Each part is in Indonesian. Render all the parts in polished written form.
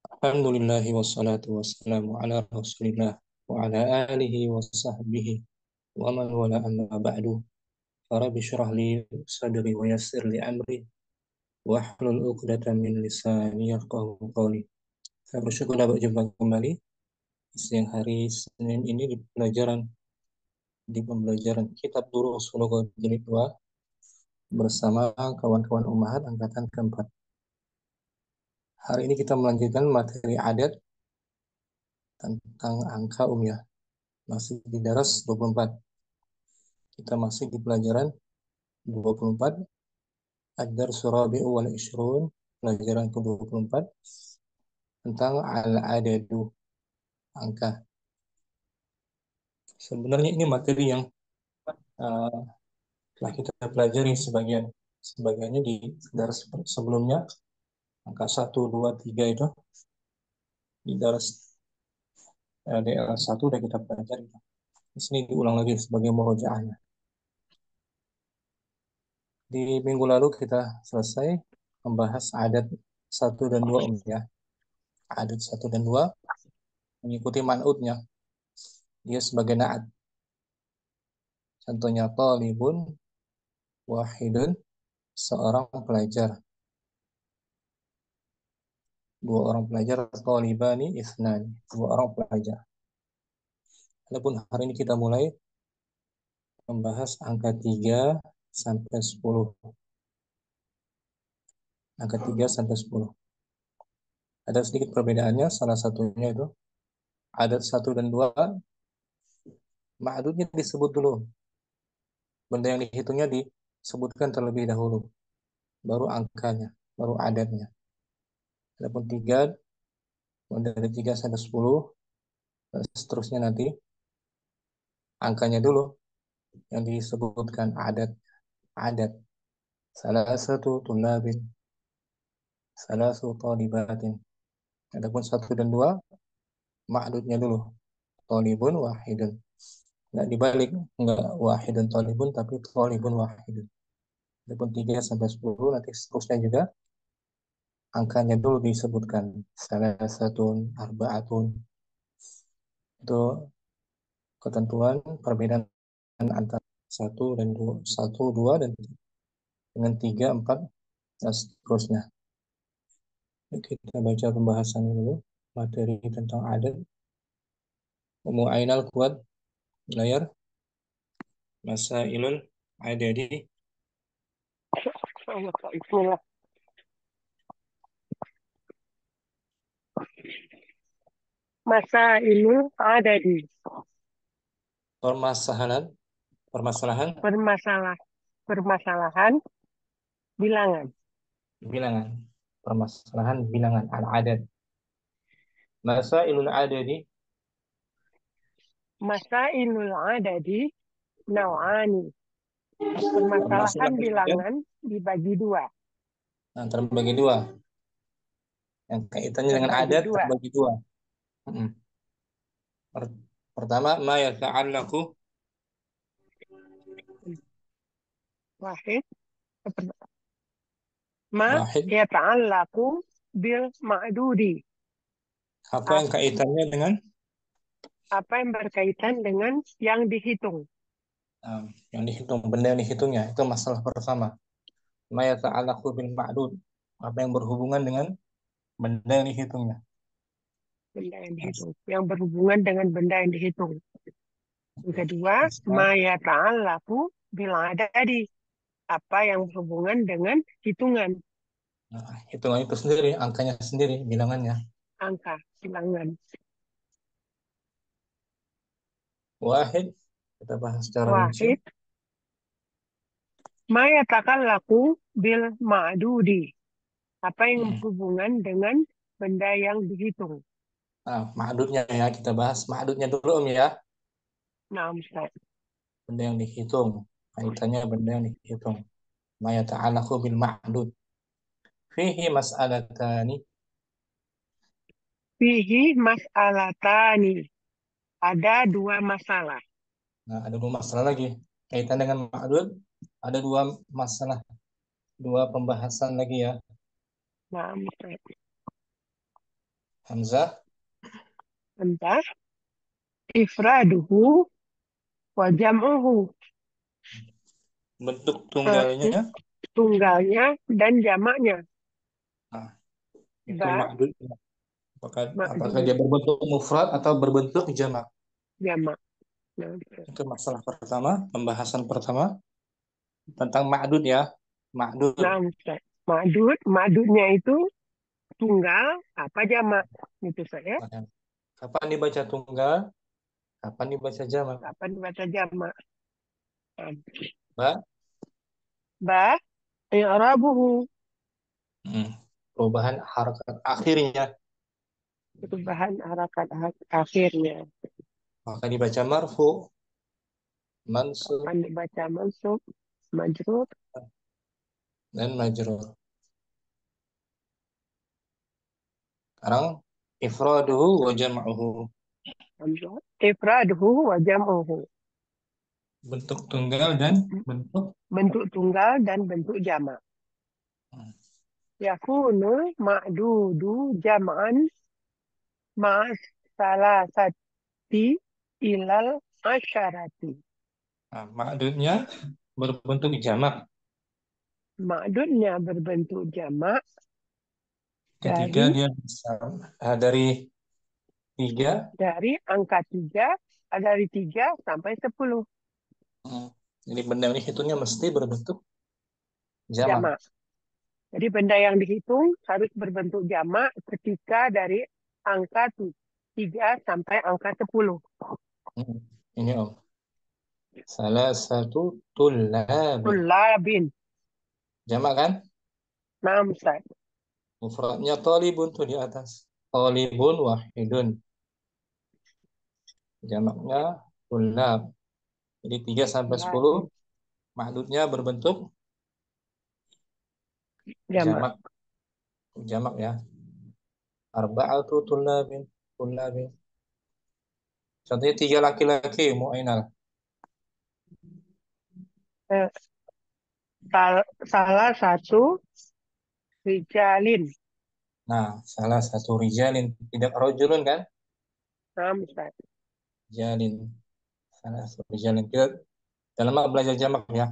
Alhamdulillahi wassalatu wassalamu ala rasulillah wa ala alihi wa sahbihi wa man wala amma ba'du. Rabbi syrah li sadri wa yassir li amri wahlul 'uqdatam min lisani yafqahu qawli. Saya bersyukur dapat jumpa kembali siang hari Senin ini di pembelajaran kitab Durus Lughah jilid 2 bersama kawan-kawan Ummahat angkatan keempat. Hari ini kita melanjutkan materi adat tentang angka ya. Masih di daras 24. Kita masih di pelajaran 24 Ad-Darsu Rabi'u wal Ishrun, pelajaran ke-24 tentang al-adadu, angka. Sebenarnya ini materi yang uh, telah kita pelajari sebagiannya di daras sebelumnya, angka 1, 2, 3 itu di daras DL1 sudah kita pelajari. Di sini diulang lagi sebagai murojaahnya. Di minggu lalu kita selesai membahas adat 1 dan 2 ya. Adat 1 dan 2 mengikuti man'utnya. Dia sebagai na'at. Contohnya talibun wahidun, seorang pelajar. Dua orang pelajar, talibani isnani, dua orang pelajar. Adapun hari ini kita mulai membahas angka 3 sampai 10. Angka 3 sampai 10. Ada sedikit perbedaannya, salah satunya itu adat 1 dan 2 ma'dudnya disebut dulu. Benda yang dihitungnya disebutkan terlebih dahulu. Baru angkanya, baru adatnya. Adapun 3 dari 3 sampai 10 dan seterusnya nanti angkanya dulu yang disebutkan adat. Salah satu tulabin, salah satu talibatin. Adapun 1 dan 2 ma'dudnya dulu. Talibun wahidun. Nggak dibalik, nggak wahidun talibun, tapi talibun wahidun. Adapun 3 sampai 10 nanti seterusnya juga angkanya dulu disebutkan. Salah satu arba'atun. Itu ketentuan perbedaan antara 1 dan 2, 1, 2 dan dengan 3, 4 dan seterusnya. Kita baca pembahasan dulu, materi tentang adat. Ummu Ainal kuat layar. Masailul adadi. Bismillah. Masailul adadi. Permasalahan Permasalahan bilangan. bilangan. Permasalahan bilangan al-adad. Masailul adadi. Masailul adadi naw'ani. Masalah Permasalahan ketiga, bilangan dibagi dua. terbagi dua. Yang kaitannya dengan Terbagi adat dua. terbagi dua. Pertama, ma yata'allaqu. Wahid. Ma Wahid. yata'allaqu bil ma'dudi. Apa yang kaitannya dengan Apa yang berkaitan dengan yang dihitung. yang dihitung, benda yang dihitungnya. Itu masalah pertama. Ma yata'allaqu bil ma'dud. Apa yang berhubungan dengan benda yang dihitungnya. Benda yang dihitung. Yang berhubungan dengan benda yang dihitung. Yang kedua, ma Misal, yata'allaqu bil adadi. Apa yang berhubungan dengan hitungan. hitungan itu sendiri, angkanya sendiri, bilangannya. Angka bilangan. Wahid, kita bahas secara rinci. Wahid ma yatakallaku bil ma'dudi. Apa yang berhubungan dengan benda yang dihitung. Ma'dudnya ya, kita bahas ma'dudnya dulu Om ya. Nah, Ustaz. Benda yang dihitung, kaitannya benda yang dihitung. Ma yata'allaqu bil ma'dud. Fihi mas'alatani. Fihi mas'alatani. Ada dua masalah. Nah, ada dua masalah lagi. Kaitan dengan ma'dud, ada dua masalah, dua pembahasan lagi ya. Nah, Ustaz. Hamzah. Entah. Ifraduhu wa jam'uhu. Bentuk Eh, tunggalnya. tunggalnya dan jamaknya. Nah, itu Ba, ma'dud. Apakah ma'dud, dia berbentuk mufrad atau berbentuk jamak? jamak. Nah, Itu masalah pertama, pembahasan pertama tentang ma'dud ya. Ma'dud. nah, Ustaz. Ma'dud, ma'dudnya itu tunggal apa jamak? Itu saya. Nah, kapan dibaca tunggal? Kapan dibaca jamak? Kapan dibaca jamak? Nah, Ba. ba, i'rabuhu. Hmm. Perubahan harakat akhirnya. Perubahan harakat akhirnya. Maka dibaca marfu, mansub, Kapan dibaca mansub, majrur, dan majrur. Sekarang ifraduhu wa jam'uhu. hamzah. Ifraduhu wa jam'uhu. Bentuk tunggal dan bentuk. Bentuk tunggal dan bentuk jamak. Hmm. Yakunu ma'dudu jam'an ma'as salasati ilal asyarati. Nah, ma'dudnya berbentuk jamak Ma'dudnya berbentuk jamak ketika dari dia bisa dari 3. dari angka 3, dari 3 sampai 10 Hmm. Jadi benda ini hitungnya mesti berbentuk jamak. jamak. Jadi benda yang dihitung harus berbentuk jamak ketika dari angka 3 sampai angka 10. Hmm. Ini Om. Salah satu tullabin. Tullabin. Jamak kan? Naam, Ustaz. Mufradnya talibun tuh di atas. Talibun wahidun. Jamaknya tullab. Jadi 3 sampai 10 Tullabin. maksudnya berbentuk Jamak. jamak. Jamak ya. Arba'atu tullabin. Tullabin. Contohnya 3 laki-laki mu'inal. Eh, salah satu rijalin. Nah, salah satu rijalin. Tidak rojulun kan? Naam, Ustaz. Jalin. Salah satu rijalin. Kita dalam belajar jamak ya.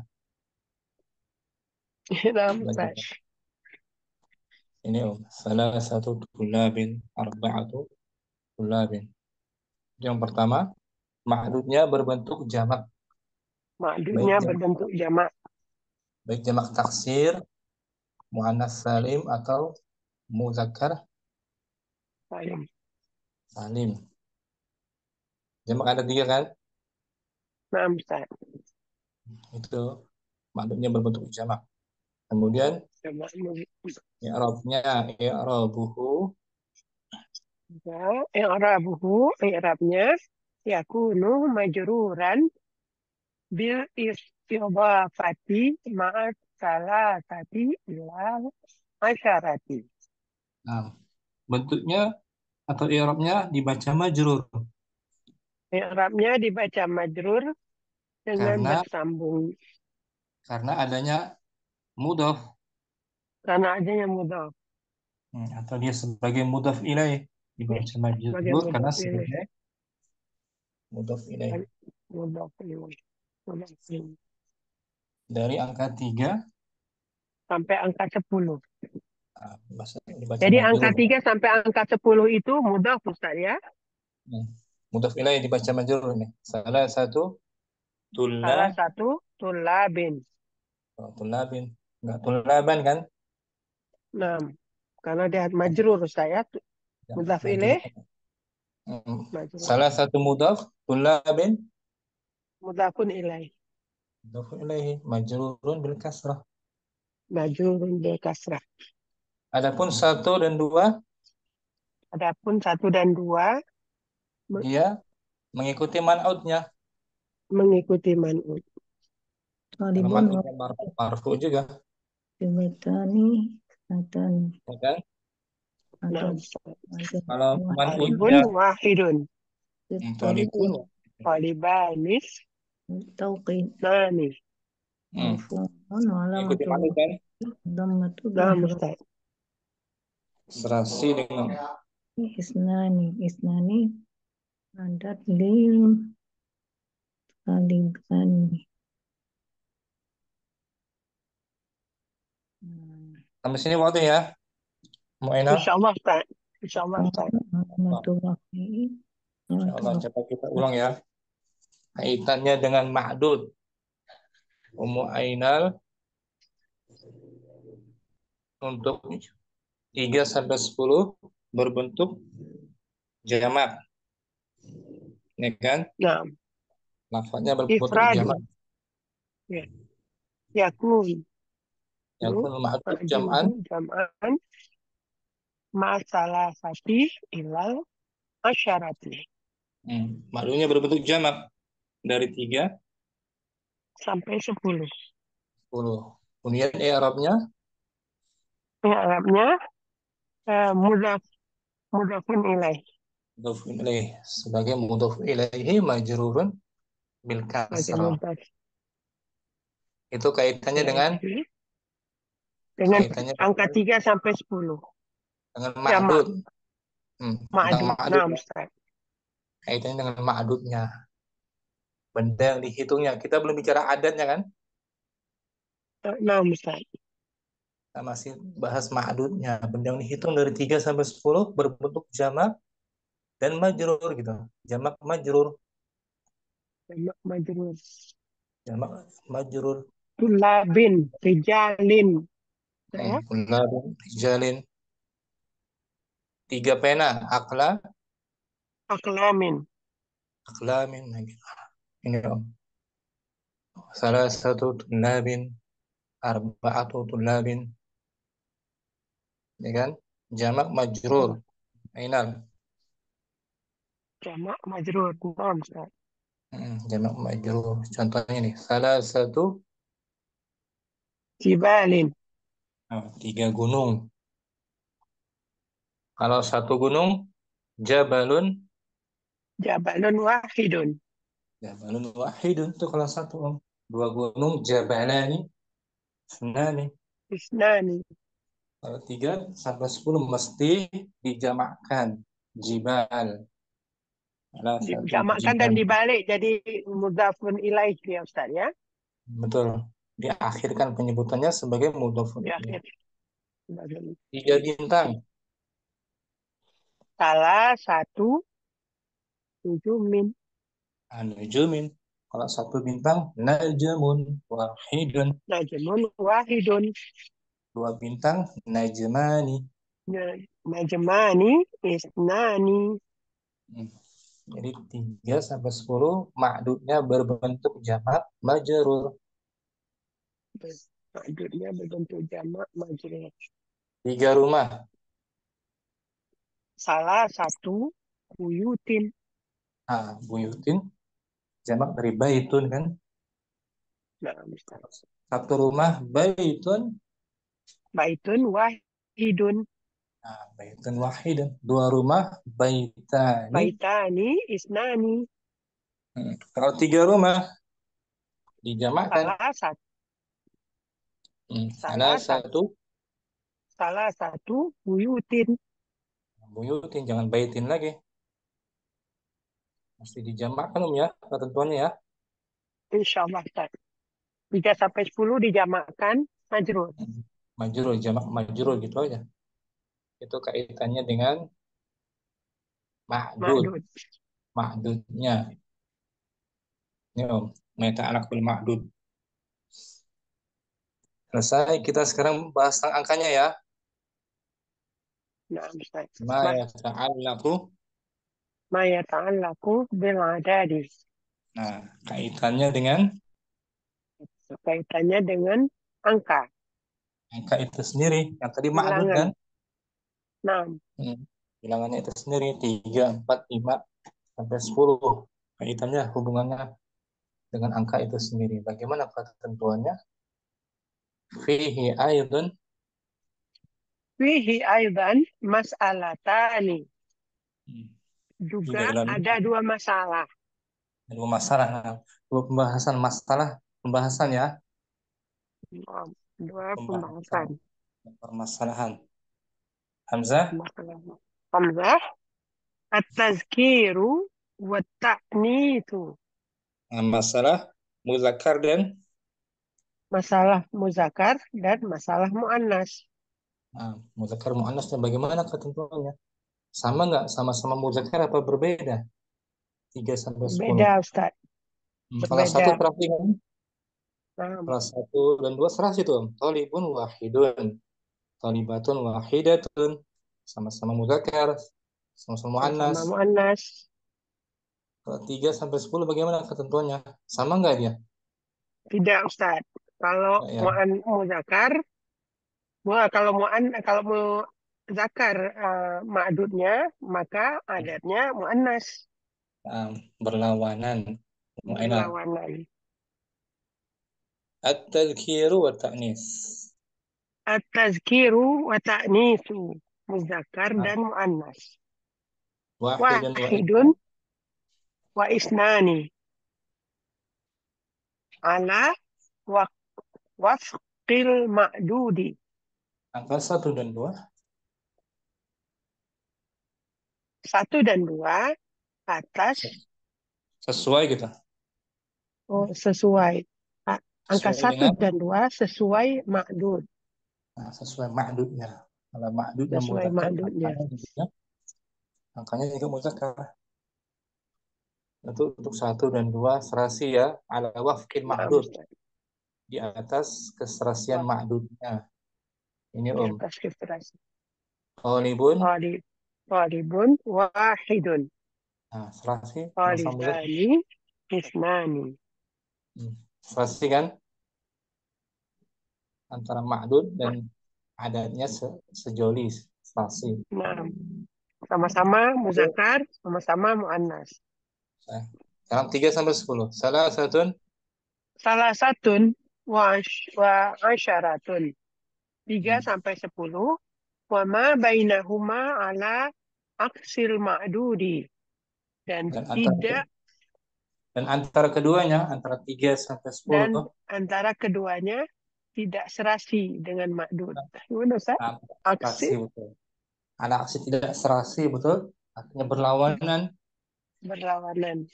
Naam, Belajar Ustaz. jamak. Ini Om. Salah satu tullabin. Arba'atu tullabin. Yang pertama, maksudnya berbentuk jamak. Maknanya Baik jamak, berbentuk jamak. baik jamak taksir, muannas salim atau muzakkar Salim. salim. Jamak ada 3 kan? Naam, Ustaz. Itu maksudnya berbentuk jamak. Kemudian Jamak. i'rabnya i'rabuhu Ya, i'rabuhu, i'rabnya yakunu majruran bil istidafati ma'as salasati ila asyarati. nah, bentuknya atau i'rabnya dibaca majrur I'rabnya dibaca majrur dengan karena bersambung adanya mudhaf. karena adanya mudhaf. Atau dia sebagai mudhaf ilaih dibaca Sebagai majrur karena mudhaf ilaih. sebagai mudhaf ilaih. Mudhaf ilaih. Mudhaf ilaih. Dari angka 3 Sampai angka 10. dibaca Jadi angka majrur. 3 sampai angka 10 itu mudhaf, Ustaz ya. Hmm. Mudhaf ilaih dibaca majrur ini. Salah satu Salah tullab. satu tulabin. Oh, tullabin. Enggak tullaban kan? Nah, karena dia majrur, Ustaz ya. Ya, Mudhaf majrur. ilaih, majrur. Salah satu mudhaf tullabin Mudhafun ilaih. mudhaf ilaihi majrurun bil kasrah. Majrurun bil kasrah. Adapun 1 dan 2 Adapun 1 dan 2 dia mengikuti man'utnya. mengikuti man'ut. Kalau Talibun wa man'utnya marfu juga, fi'latani atan ya kan? Nah, ada ada Kalau talibun man'utnya wahidun. talibun. talibun Talibanis tauqid nani. Hmm. marfu'un wa Mengikuti alamatu man'ut kan? dhammatu Nah, zahirah Ustaz. Serasi dengan Isnani. Isnani adat lil talibani. Sampai sini waktu ya, Mu'ainah. Insya Allah, Ustaz. Insya Allah, Ustaz. Warahmatullahi Insyaallah wabarakatuh. coba kita ulang ya. Kaitannya dengan ma'dud. Ummu Ainal untuk 3 sampai 10 berbentuk jamak, ya kan? Nah, Lafadznya berbentuk jamak. ifradun. Ya. Yakun. Yakun ma'dud jam'an. Ma'juhu jam'an. Masalah fatih ilal asyarati. Ma'dudnya berbentuk jamak dari 3 Sampai 10. 10. Kemudian i'rabnya Ya, Arabnya mudaf, mudafun ilaih. mudhaf ilaih sebagai mudhaf ilaihi majrurun bil Bagian kasrah. mudaf Itu kaitannya dengan ilaihi. Dengan angka 3 sampai 10. dengan Jamak. ma'dud. Tentang Ma'dud. ma'dud. Nah, Ustaz. Kaitannya dengan ma'dudnya. Benda yang dihitungnya. Kita belum bicara adatnya kan? Nah, Ustaz. Kita masih bahas ma'dudnya. Benda yang dihitung dari 3 sampai 10 berbentuk jamak dan majrur gitu. Jamak majrur. Jamak majrur. Jamak majrur. Tulabin. Rijalin. Ya. Kullabin, rijalin. 3 pena. Akla. Aklamin. Aklamin. Ini om. Salah satu tulabin. Arba'atu tulabin. Ya kan? Jamak majrur. Ainal. Jamak majrur. Nah, Ustaz. Jamak majrur. Contohnya nih. Salah satu Jibalin. 3 gunung. Kalau satu gunung, Jabalun. Jabalun wahidun. Jabalun wahidun. Itu kalau satu om. 2 gunung, Jabalani. Senani. Isnani. Kalau 3 sampai 10 mesti dijamakkan. Jibal. Salah satu Dijamakkan dan jibal. dibalik jadi mudafun ilaih ya Ustaz ya. Betul. Diakhirkan penyebutannya sebagai mudhofun Di ilaih. akhir. 3 bintang. Salah satu tujuh min. Nujumin. Kalau 1 bintang, najmun wahidun. Najmun wahidun. 2 bintang, najmani. Najmani isnani. Jadi 3 sampai 10 ma'dudnya berbentuk jamak majrur. Maksudnya berbentuk jamak majrur. 3 rumah. Salah satu buyutin. Buyutin jamak dari baitun kan. Nah, misalnya. 1 rumah baitun. Baitun wahidun. Baitun wahidun. 2 rumah baitani. Baitani isnani. Kalau 3 rumah dijamakkan. Salah satu. Salah Salah satu. satu Salah satu buyutin. buyutin, jangan baitin lagi. Mesti dijamakkan ya ketentuannya ya. Insya Allah. 3 sampai 10 dijamakkan majrur. Majrur, jamak majrur gitu aja. Itu kaitannya dengan ma'dud. Ma'dud. Ma'dudnya. Ini om, meta anak bil ma'dud. Selesai, kita sekarang bahas tentang angkanya ya. Nah, Ustaz. Ma yata'allaku. Ma yata'allaku bil adadi. Nah, kaitannya dengan Kaitannya dengan angka. angka itu sendiri. Yang tadi ma'dud kan? Bilangan. Nah, Bilangannya itu sendiri 3, 4, 5 sampai 10. Kaitannya hubungannya dengan angka itu sendiri. Bagaimana ketentuannya? Fihi aydun. fihi aidan mas'alatani. Juga dalamnya ada dua masalah. dua masalah. Dua pembahasan ya. Dua Pembahasan pembahasan. permasalahan. Hamzah. Hamzah. At-tazkiru wa ta'nitsu. Nah, masalah muzakkar dan Masalah muzakkar dan masalah muannas. muzakkar muannas dan bagaimana ketentuannya? Sama nggak? Sama-sama muzakkar apa berbeda? 3 sampai 10. Berbeda, Ustaz. Salah satu Berbeda. serasi kan? Nah, Salah satu dan dua serasi tuh. Tolibun wahidun. Tolibatun wahidatun. Sama-sama muzakkar. Sama-sama muannas. sama-sama muannas. Kalau 3 sampai 10 bagaimana ketentuannya? Sama nggak dia? Tidak, Ustaz. Kalau Nggak ya. muzakkar, kalau kalau muzakkar ma'dudnya, maka adatnya muannas. Nah, berlawanan. Mu'inat. Berlawanan. At-tadhkiru wa ta'nis. At-tazkiru wa ta'nitsu. Muzakkar Nah, dan muannas. wahidun wa Wahidun wa isnani. Ala wa wafqil ma'dudi. angka 1 dan 2 Satu dan dua atas sesuai gitu. sesuai. Angka Sesuai satu dengan dan dua sesuai ma'dud. sesuai ma'dudnya. Kalau ma'dudnya Sesuai muzakkar, ma'dudnya. angkanya juga muzakkar. Untuk 1 dan 2 serasi ya, ala wafqin Nah, ma'dud, Ustaz. di atas keserasian Wah, ma'dudnya. Ini di atas kiftras. Qalibun, Qalibun wahidun. nah serasi sama-sama muzakkar. Qalibani isnani. Serasi kan antara ma'dud dan adatnya sejoli serasi. Nah, sama-sama muzakkar, sama-sama muannas. Nah, sekarang 3 sampai 10. Salah satu Salah satun wa asyaratun. 3 sampai 10. Wa ma bainahuma ala aksil ma'dudi. Dan dan antara tidak keduanya antara 3 sampai 10 dan antara keduanya tidak serasi dengan ma'dud. Gimana, Ustaz? serasi Aksi betul. Ada aksi tidak serasi betul, artinya berlawanan berlawanan.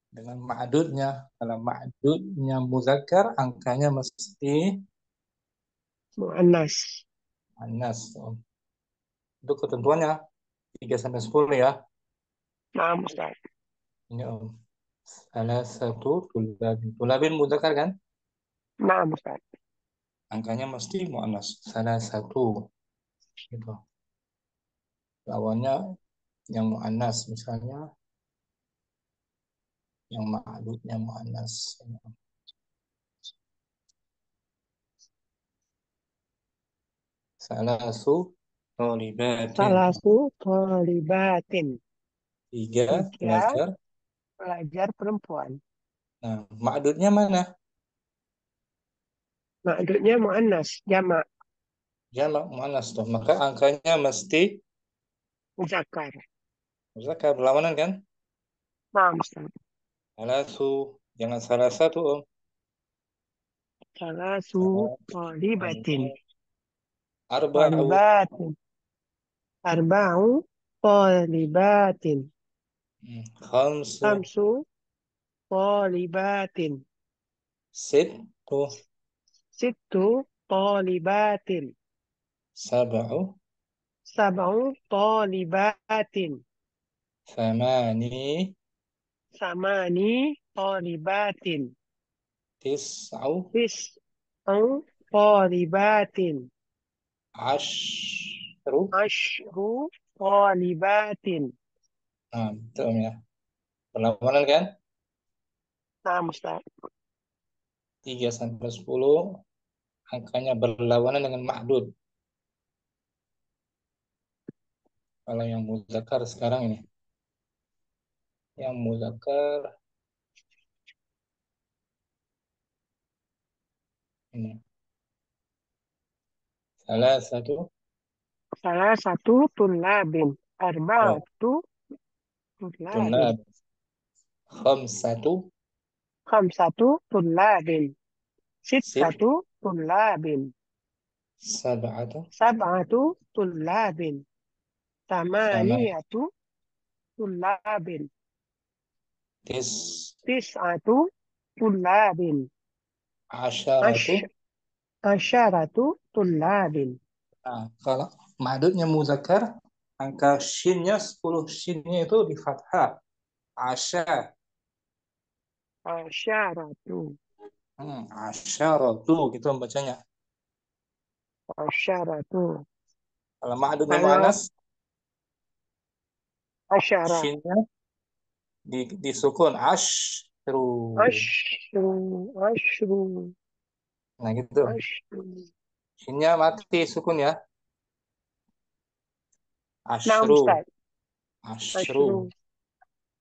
dengan ma'dudnya. Kalau ma'dudnya muzakkar, angkanya mesti Mu'annas. muannas. Itu ketentuannya 3 sampai 10 ya. Nah, Ustaz. Ini salah satu tulabin. Tulabin muzakkar kan? Nah, Ustaz. Angkanya mesti muannas. Salah satu. Gitu. Lawannya yang muannas misalnya yang ma'dudnya muannas. Salasu tholibatin. Salasu tholibatin. 3 3 pelajar. pelajar perempuan. Nah, ma'dudnya mana? Ma'dudnya mu'annas, jamak, Jamak muannas tuh. Maka angkanya mesti muzakkar. muzakkar berlawanan kan? Nah, Ustaz. Salasu. Jangan salah satu, Om. Salasu tholibatin. Arba'u. Tholibatin. Arba'u tholibatin. Khamsu. Khamsu tholibatin. Sittu. Sittu tholibatin. Sab'u. Sab'u tholibatin. Thamani. Samani tholibatin. Tis'u. Tis'u tholibatin. Ashru. Ashru tholibatin. Nah, betul Om ya. Berlawanan kan? Nah, Ustaz. 3 sampai 10 angkanya berlawanan dengan ma'dud. Kalau yang muzakkar sekarang ini. Yang muzakkar ini. Salah satu Salah satu tulabin. ya, Arba'atu tulabin. tunab. Khamsatu. Khamsatu tulabin. Sit. Sittatu tulabin. Sab'atu. Sab'atu tulabin. Sama Samaniyatu tullabin. tis Tis'atu tullabin. asyaratu. Asyaratu tullabin. Nah, kalau ma'dudnya muzakkar, angka shinnya 10 shinnya itu di fathah. Asya. Asyaratu. Asyaratu gitu bacanya. Asyaratu. Kalau ma'dudnya Kalau mu'annas, asyara. shinnya disukun asyru. Asyru. Asyru. Nah gitu. Asyru. Shinnya mati sukun ya. Naam, Asyru. Ustaz. Asyru. Asyru.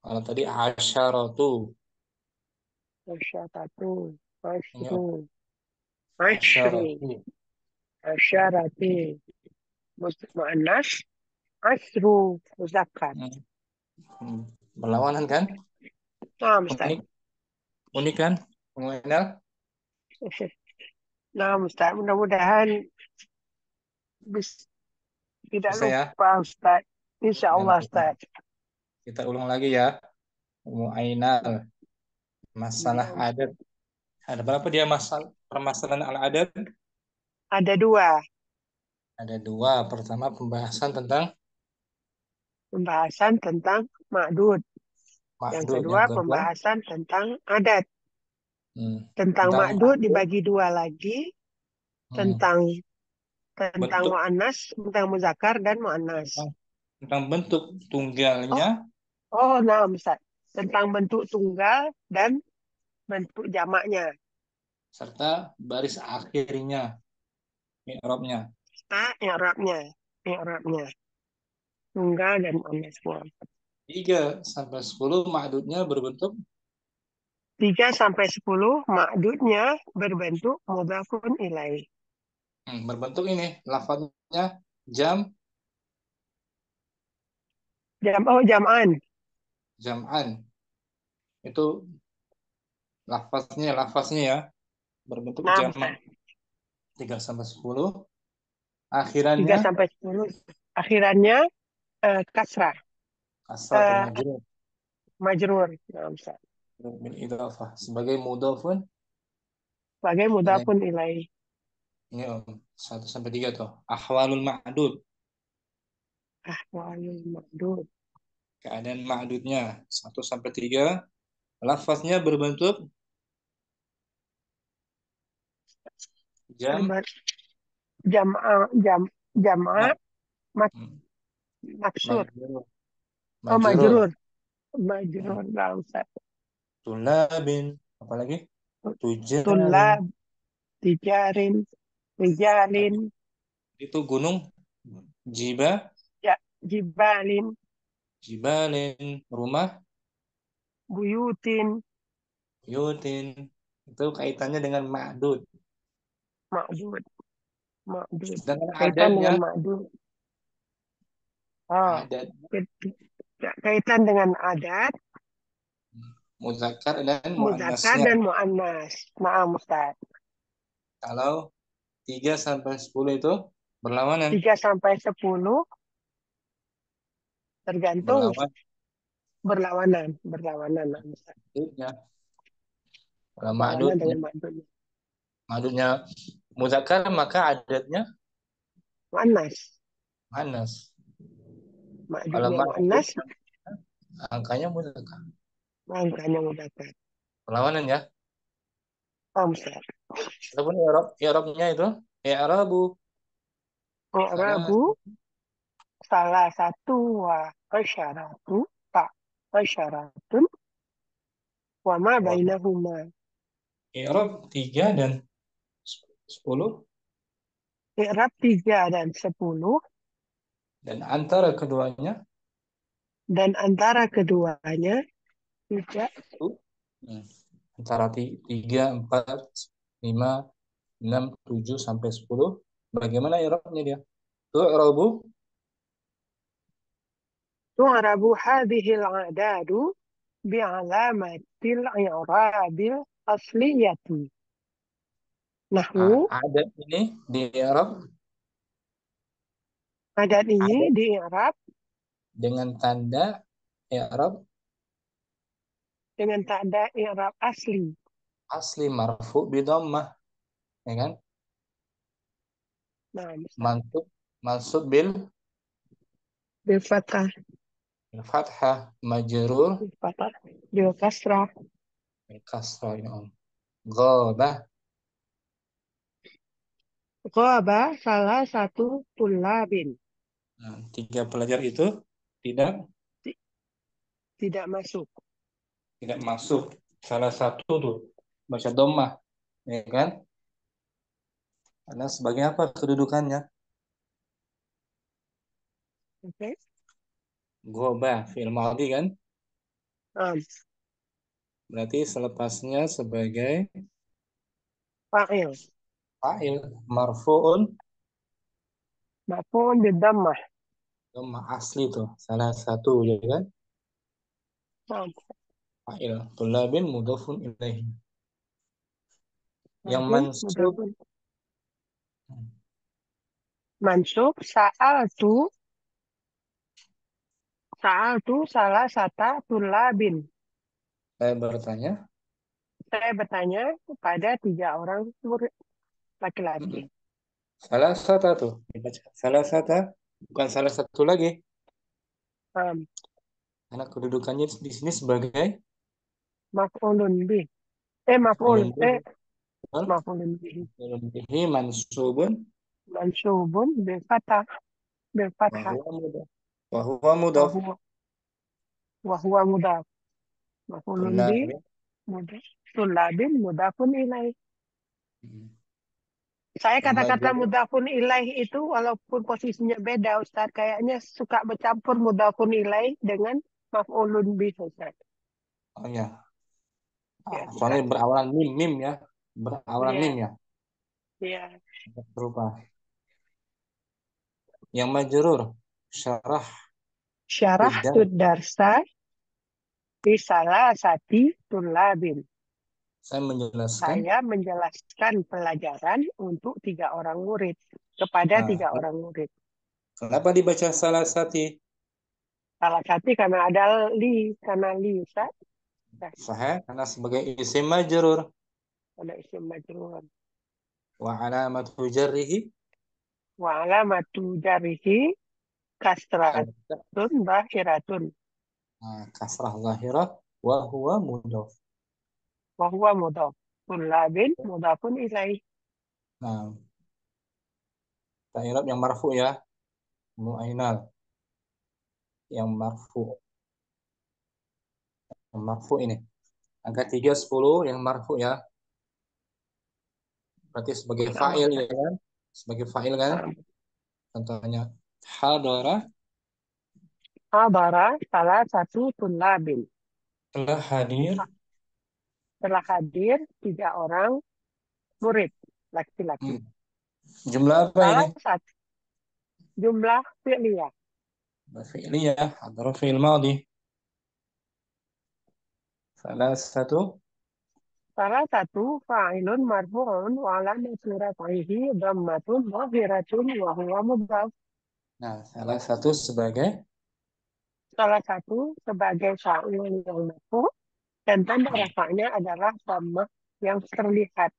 Kalau tadi asyaratu. Asyaratu. Ini Asyru. Asyru. asyaratu. Asyarati. Mu'annas. Asyru. Muzakkar. Berlawanan kan? Naam, Ustaz. Unik, unik kan? Mengenal? Naam, Ustaz. Mudah-mudahan tidak Bisa ya? lupa, Ustaz. Insya Jangan Allah, lupa. Ustaz. Kita ulang lagi ya. Mu'ainal. Masalah Naam, adat. Ustaz. Ada berapa dia permasalahan al-adat? Ada dua. Ada dua. Pertama pembahasan tentang Pembahasan tentang ma'dud. Yang ma'dud. kedua, Yang kedua pembahasan tentang adat. Tentang tentang ma'dud ma'dud. dibagi dua lagi. Hmm, Tentang bentuk mu'annas, tentang muzakkar dan mu'annas. tentang bentuk Oh, tunggalnya nah, Ustaz. Tentang bentuk tunggal dan bentuk jamaknya. serta baris akhirnya, i'rabnya. Nah, i'rabnya. I'rabnya. Tunggal dan mu'annasnya. 3 sampai 10 ma'dudnya berbentuk 3 sampai 10 ma'dudnya berbentuk mudhafun ilaih. berbentuk ini lafadznya jam Jam'an. jam'an. Itu lafaznya ya berbentuk Nah, jamak. Ustaz. 3 sampai 10 3 akhirannya sampai 10. Akhirannya kasrah. kasrah atau Eh, majrur majrur. Nah, Ustaz. bil idhafah sebagai mudhafun Sebagai ilaih. mudhafun ilaih. Ini 1 sampai 3 tuh ahwalul ma'dud, Ahwalul ma'dud. keadaan ma'dudnya 1 sampai 3. Lafaznya berbentuk jam Berber- Jam'a mak mak, hmm, maksur. majrur Oh, majrur majrur. hmm, Majrur. Nah, Ustaz. tulabin apalagi tujalin. Tulab. Tijarin. Rijalin. Itu gunung jiba Ya, jibalin. jibalin rumah Buyutin. yutin. Itu kaitannya dengan ma'dud. Ma'dud. Ma'dud. Sedangkan Kaitan adatnya dengan ma'dud. Oh, adat kaitan dengan adat, muzakkar dan muzakkar muannasnya. dan mu'annas. Maaf, Ustaz. Kalau 3 sampai 10 itu berlawanan 3 sampai 10 tergantung berlawan berlawanan. Berlawanan, Ustaz. ma'dudnya. Kalau Berlawanan dengan ma'dudnya. ma'dudnya muzakkar maka adatnya Mu'annas. muannas. Kalau Ma'dudnya ma'dud mu'annas, angkanya muzakkar. angkanya muzakkar. Perlawanan ya. Oh, Ustaz. Ataupun i'rabnya itu i'rabu salah I'rabu salah satu wa asyaratu tak asyaratun wa ma wa bainahuma. i'rab 3 dan 10 I'rab 3 dan 10 dan antara keduanya dan antara keduanya tidak itu antara 3, 4, 5, 6, 7 sampai 10. Bagaimana i'rabnya dia? I'rabu tu'rabu hadhil adadu bi'alamatil i'rabil asliyati. Nahwu, adat ini di i'rab adat ini adat di i'rab dengan tanda i'rab dengan tanda i'rab asli. asli marfu bi dhammah, ya kan? Nah, Ustaz. Mansub mansub bil Bil fathah, fathah, majrur bil fathah, bil kasrah. bil kasrah, ya Allah. Ghabah. Ghaba salah satu tulabin. Nah, tiga pelajar itu tidak Ti- Tidak masuk. tidak masuk. Salah satu tuh baca dhammah, ya kan? Karena sebagai apa kedudukannya? Oke. Ghabah fi'il madhi kan? Um, Berarti selepasnya sebagai fa'il. fa'il marfu'un Maf'ul bid dhammah. dhammah asli tuh. Salah satu, ya kan? Um, Fa'il tulabin mudhafun ilaihi. Yang Labin mansub mudafun. Mansub sa'al tu salah satu tulabin. saya bertanya, Saya bertanya kepada 3 orang murid laki-laki. salah satu tuh dibaca salah satu, bukan salah satu lagi, Um, karena kedudukannya di sini sebagai Maf'ulun bih. ulun bihi. Betul? Maf'ulun bih. Ulun bihi mansubun Mansubun bil fathah. Bil wa fathah. huwa mudhaf wa huwa mudhaf. Wahuwa. Wahuwa mudaf. Maf'ulun bih. Tulabin. Mudaf. Tulabin mudafun ilaih. Hmm. Saya Yang kata-kata majrur, mudafun ilaih itu walaupun posisinya beda Ustaz, kayaknya suka bercampur mudafun ilaih dengan maf'ulun bih Ustaz. oh ya, Ya, soalnya Ustaz. berawalan mim, mim ya, berawalan mim Ya, ya, ya. berupa. Yang majrur syarah Syarah tudar, darsa di salah satu tulabin. saya menjelaskan. Saya menjelaskan pelajaran untuk 3 orang murid. Kepada Nah, 3 orang murid. kenapa dibaca salah satu? Salah satu karena li Ustaz. Nah, Sahih karena sebagai isim majrur. ada isim majrur. Wa alamatu jarrihi Wa alamatu jarihi kasratun bahiratun. kasrah zahirah wa huwa mudhaf. Wa huwa mudhaf. Tulabin mudhafun ilaih. Nah, ta'irab yang marfu ya, mu'ainal yang marfu. Yang marfu ini. Angka 3 10 yang marfu ya. Berarti sebagai Nama fa'il ya Ustaz. kan? Sebagai fa'il kan? Nah, Contohnya hadara Habara salah satu tulabin. telah hadir. Telah hadir 3 orang murid laki-laki. Hmm. Jumlah apa ini? Salah satu jumlah fi'liyah. Fi'liyah, hadara fi'il madhi. Salah satu. Salah satu fa'ilun marfu'un wa alamatu raf'ihi dhammatun zahiratun wa huwa mudhaf. Nah, salah satu sebagai Salah satu sebagai fa'il yang marfu' dan tanda rafa'nya adalah dhammah yang terlihat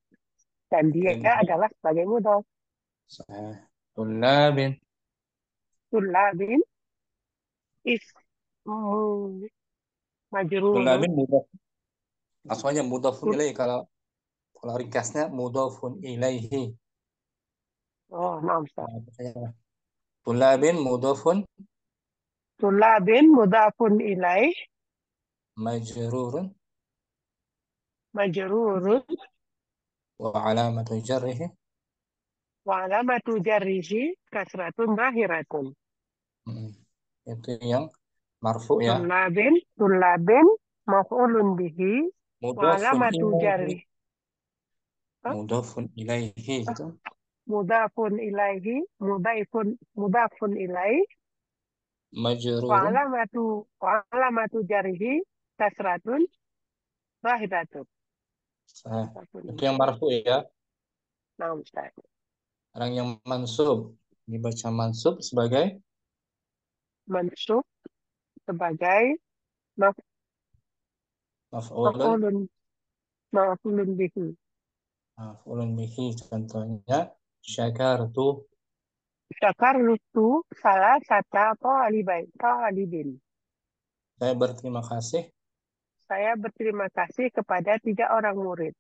dan dia adalah sebagai mudhaf. tulabin. Tulabin ismu majrurun. Tulabin mudhaf. Langsung aja mudhafun Tul- ilaihi, kalau ringkasnya mudhafun ilaihi. Oh, maaf Ustaz. Tulabin mudhafun Tulabin mudhafun ilaih majrurun majrurun wa alamatu jarrihi. wa alamatu jarrihi kasratun zahiratun. Hmm. Itu yang marfu ya. Tulabin maf'ulun bihi wa Mudhafun alamatu ilaihi. jarri. Hah? Mudhafun ilaihi Hah? gitu. Mudafun ilaihi, mudafun ilaih Majrurun. wa alamatu jarrihi kasratun zahiratun. Nah, Mudafun itu yang ilaih. marfu ya. Nah, Ustaz. Orang yang mansub dibaca mansub sebagai Mansub sebagai maf- Maf'ulun. maf'ulun maf'ulun bihi. Maf'ulun bihi. Contohnya, syakartu. Syakartu salah satu talibin. Saya berterima kasih. Saya berterima kasih kepada 3 orang murid.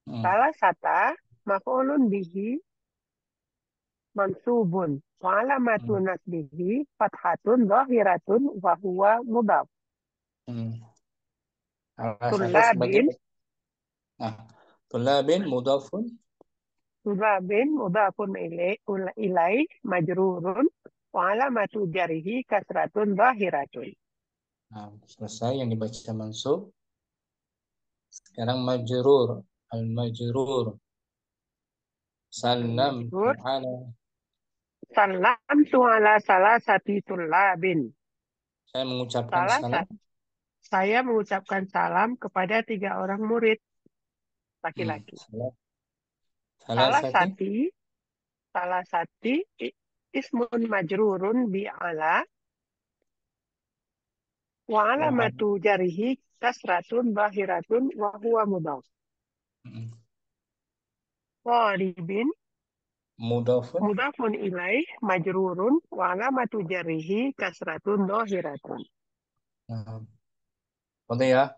Hmm. Salah satu maf'ulun bihi mansubun. Wa alamatu nasbihi fathatun zahiratun wa huwa mudhaf. Salah satu sebagai, Tullabin nah, tulabin mudhafun. Tullabin mudhafun ilaih majrurun wa alamatu jarihi kasratun zahiratun. Nah, selesai yang dibaca mansub. Sekarang majrur. Al-majrur. Sallamtu Majrur. ala. Salamtu ala salah satu tullabin. Saya mengucapkan salam. Saya mengucapkan salam kepada 3 orang murid laki-laki. Salah satu. Salah satu ismun majrurun bi ala wa alamatu jarihi kasratun bahiratun wa huwa mudhaf. Talibin Mudhafun. mudhafun ilaih majrurun wa alamatu jarihi kasratun zahiratun. Oke ya.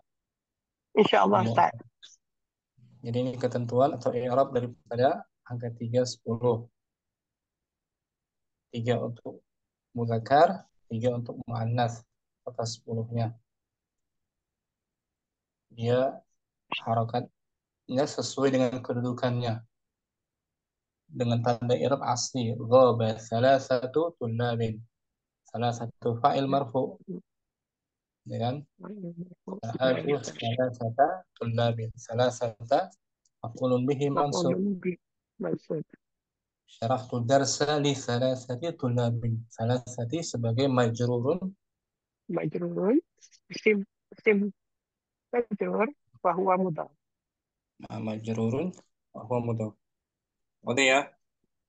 Insyaallah Ustaz. Jadi ini ketentuan atau i'rab daripada angka 3, 10. 3 untuk mudzakkar, 3 untuk muannas, atas 10-nya. Dia harakatnya sesuai dengan kedudukannya. Dengan tanda i'rab asli. Ghaba salasatu tullabin. Salah satu fa'il marfu. Ya kan? Sa'atu salasata tullabin. Salasata maf'ulun bihi mansub. Maksud Syarahtu darsa li salasati tullabin. Salasati sebagai majrurun. majrurun isim majrur wa huwa mudhaf. Majrurun wa huwa mudhaf. Oke ya.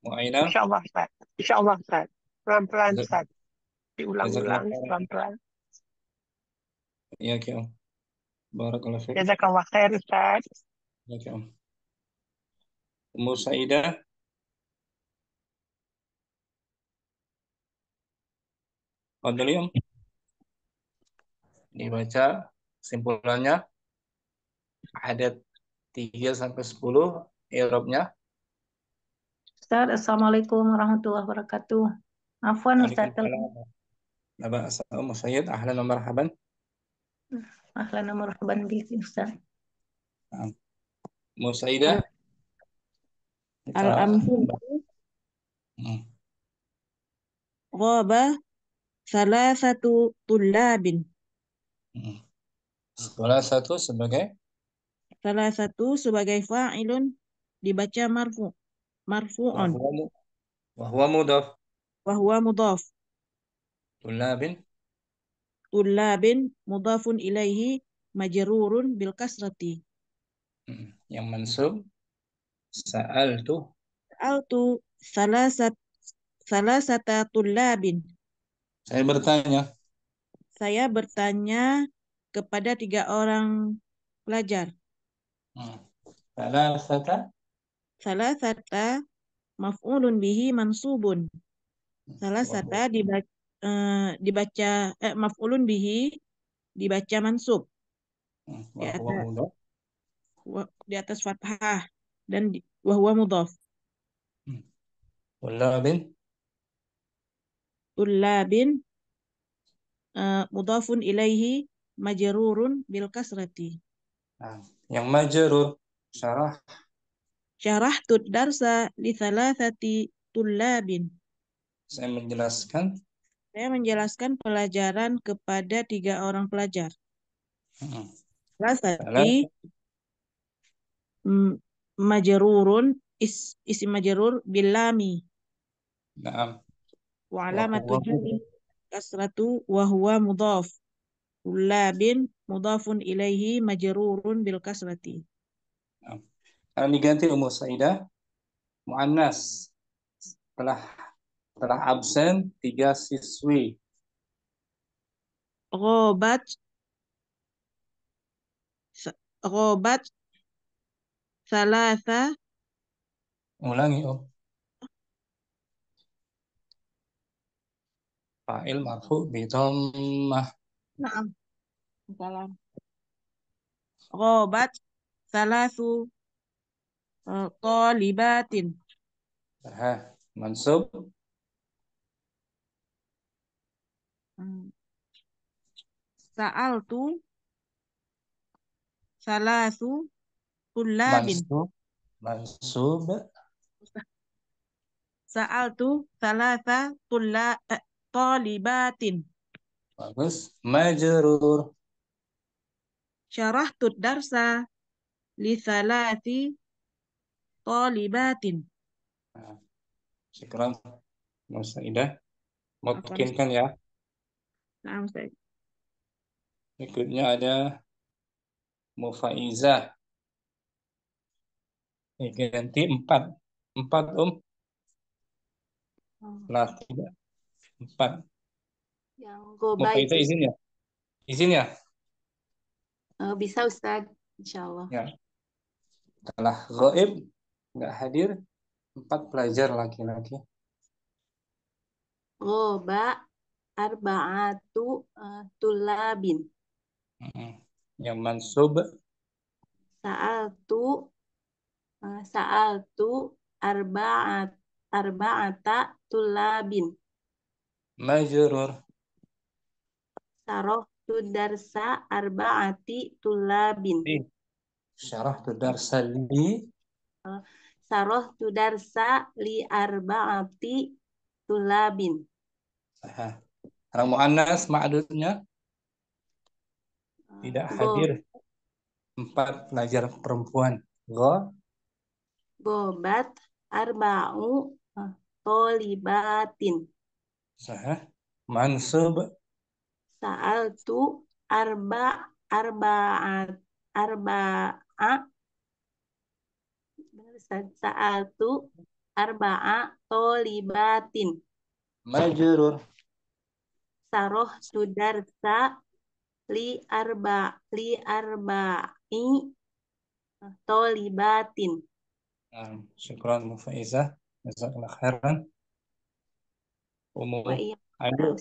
Mu'aina. Insyaallah Ustaz. Insyaallah Ustaz. Pelan-pelan Jazak- Ustaz. Diulang-ulang Jazakallah khair. pelan-pelan. Ya, Ki Om. Barakallahu fiik. Jazakallah khair Ustaz. Ya, Ki Om. Ummu Saidah. Fadhali Om. Dibaca kesimpulannya. Ada 3 sampai 10 i'rabnya. Ustaz, Assalamualaikum warahmatullahi wabarakatuh. Afwan Ustaz. Waalaikumsalam. Naba Ummu Sayyid, ahlan wa marhaban. Ahlan wa marhaban biki Ustaz. Ummu Saidah. Al-amthilatu ghaba salasatu tullabin. Salah satu sebagai Salah satu sebagai fa'ilun dibaca marfu'un wa huwa mudhaf. wa huwa mudhaf. Tullabin Tullabin mudhafun ilaihi majrurun bil kasrati. yang mansub sa'altu Altu salasata tullabin. saya bertanya. Saya bertanya kepada 3 orang pelajar. Salasata maf'ulun bihi mansubun. Salasata dibaca maf'ulun bihi dibaca mansub di atas fathah dan wa huwa mudhaf. Tullabin mudhafun ilaihi majrurun bil kasrati. Yang majrur Syarahtu darsa li thalathati tullabin. Saya menjelaskan pelajaran kepada 3 orang pelajar. Salasati majrurun isim majrur bilami. Naam. Wa alamatu jarri kasratu wa huwa mudhaf. Tullabin mudhafun ilaihi majrurun bil kasrati. Kalau diganti Ummu Saidah, muannas. Telah absen 3 siswi. Robat. Robat. Salasa. Ulangi, Om. Fa'il marfu bi dhammah. Naam. Salam. Robat. Salasu. Talibatin. Mansub. Sa'altu. Salasu. Tullabin. Mansub. Sa'altu. Salasa. Talibatin. Bagus. Majrur. Syarahtu darsa. Li salasi. Talibatin. Syukran. Mas Ida. Apa? Mungkinkan ya. Naam, Ustaz. Berikutnya ada Mufaizah. Ini ganti 4. 4, Om. Nah, tidak. 4. Yang goba Mufaizah itu izin ya? Izin ya? bisa Ustaz, insya Allah. Ya. Setelah gaib, nggak hadir, 4 pelajar laki-laki. Goba arba'atu tulabin. Yang mansub. Sa'altu sa'altu arba'ata tulabin. Majrur. Sarohtu darsa arba'ati tulabin. Syarahtu darsa li. Sarohtu darsa li arba'ati tulabin. Orang mu'annas ma'adudnya tidak hadir. 4 pelajar perempuan. Gobat arba'u tolibatin. Mansub. Sa'altu arba'at arba'a sa'altu arba'a tolibatin. Majrur. Sarohtu darsa li arba'i tolibatin. Syukran Mufaizah. Jazakallah khairan. Umu Wa iya Ayu.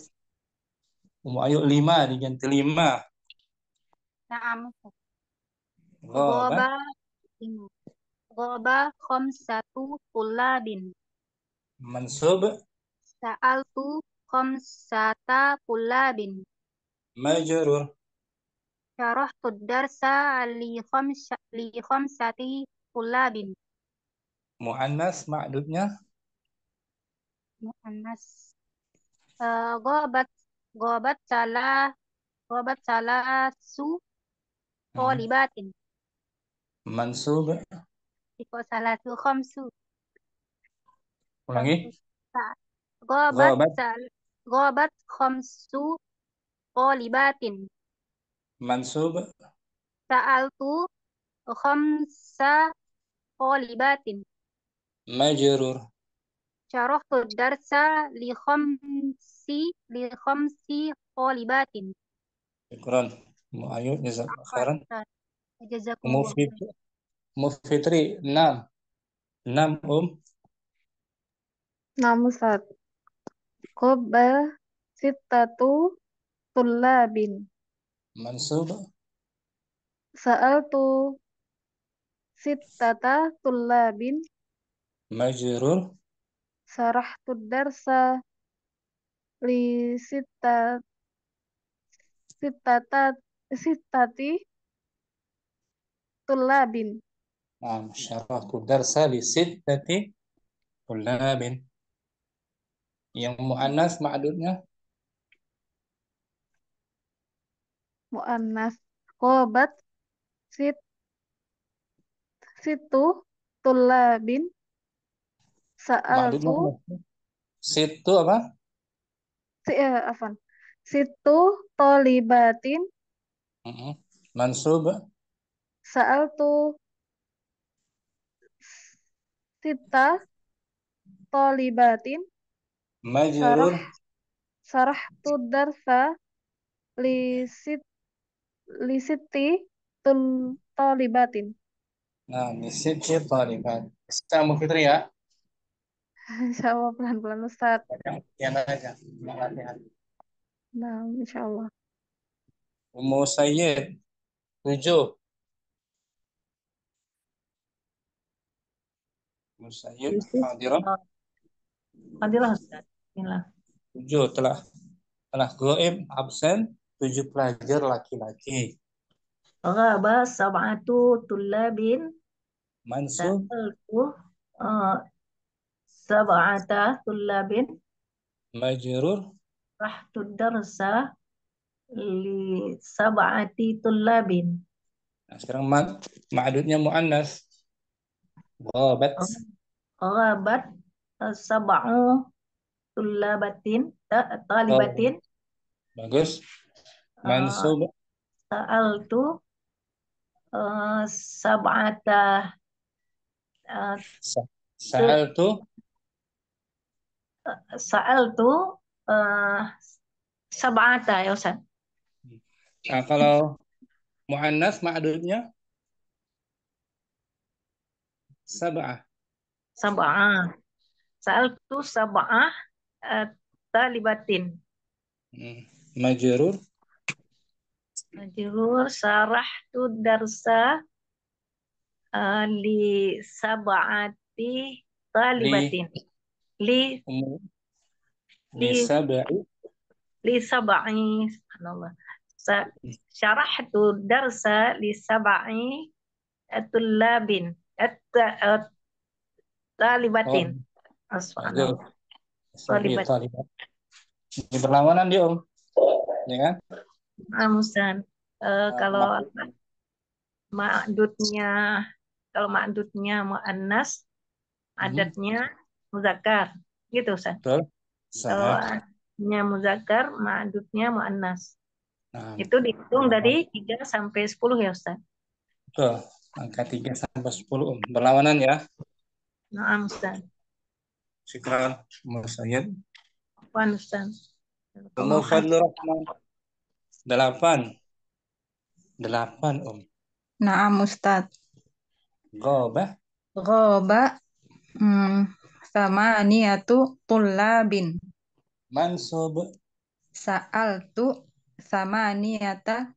Umu Ayu 5 diganti 5. Naam. Ghabat. Goba khamsatu tulabin. Mansub. Sa'altu khamsata tulabin. Majrur. Syarahtu darsa li khamsati tulabin. Mu'annas ma'dudnya Muannas. Gobat gobat salasu tolibatin. mansub. Iko salatu khamsu. Ulangi. Gobat Ghabat. gobat khamsu tolibatin. Mansub. Sa'altu khamsa tolibatin. Majrur. Syarahtu darsa li khamsi tolibatin. Syukran. Umu Ayu jazakallah khairan. Jazakumullah. Fitri 6. 6 Naam Ustaz. Qoba sittatu tullabin. Mansub. Sa'altu sittata tullabin. Majrur. Sarahtu darsa li sittata sittati tullabin. Syarahtu darsa li sittati tullabin. Yang mu'annas ma'dudnya Mu'annas. Qobat situ tullabin. ma'dudnya Sa'altu situ apa? afan. Situ tolibatin. Mansub. Sa'altu sita tolibatin. Majrur. Sarahtu darsa lisit lisiti tul tolibatin. Nah, nisit taliban. Sama Fitri ya. Insya Allah pelan-pelan Ustaz. Latihan aja. Latihan. Nah, insya Allah. Ummu Sayyid 7. Ummu Sayyid Yusuf. hadirah Fadilah Ustaz. Bismillah. 7 telah gaib absen 7 pelajar laki-laki. Ghaba sab'atu tullabin. Mansub Sa'altu sab'ata tullabin. majrur. Rahtu darsa li sab'ati tullabin. Nah, sekarang ma'dudnya muannas. Ghabat. Ghabat sab'u tullabatin talibatin. Bagus. Mansub Sa'altu sab'ata sa'altu. sa'altu sab'ata ya Ustaz. Nah, kalau muannas ma'dudnya sab'ah. Sab'ah. Sa'altu sab'ah talibatin. Majrur Majrur sarahtu darsa li sab'ati talibatin. Li li sab'i. li sab'i subhanallah. Syarahtu darsa li sab'i tullabin talibatin. Subhanallah. Talibat. Talibat. Ini berlawanan dia, Om. Ya kan? Ustaz. Kalau ma'dudnya muannas, adatnya muzakkar. Gitu, Ustaz. Betul. Kalau adatnya muzakkar, ma'dudnya muannas. Nah, Itu dihitung dari 3 sampai 10 ya, Ustaz. betul. Angka 3 sampai 10, Om. Berlawanan ya. Nah, Ustaz. Syukran, Ummu Sayyid. Apaan, Ustaz? Ummu Fadlur Rahman. 8. 8, Om. Naam Ustaz. Ghabah. Ghaba samaniyatu tullabin. Mansub. Sa'altu samaniyata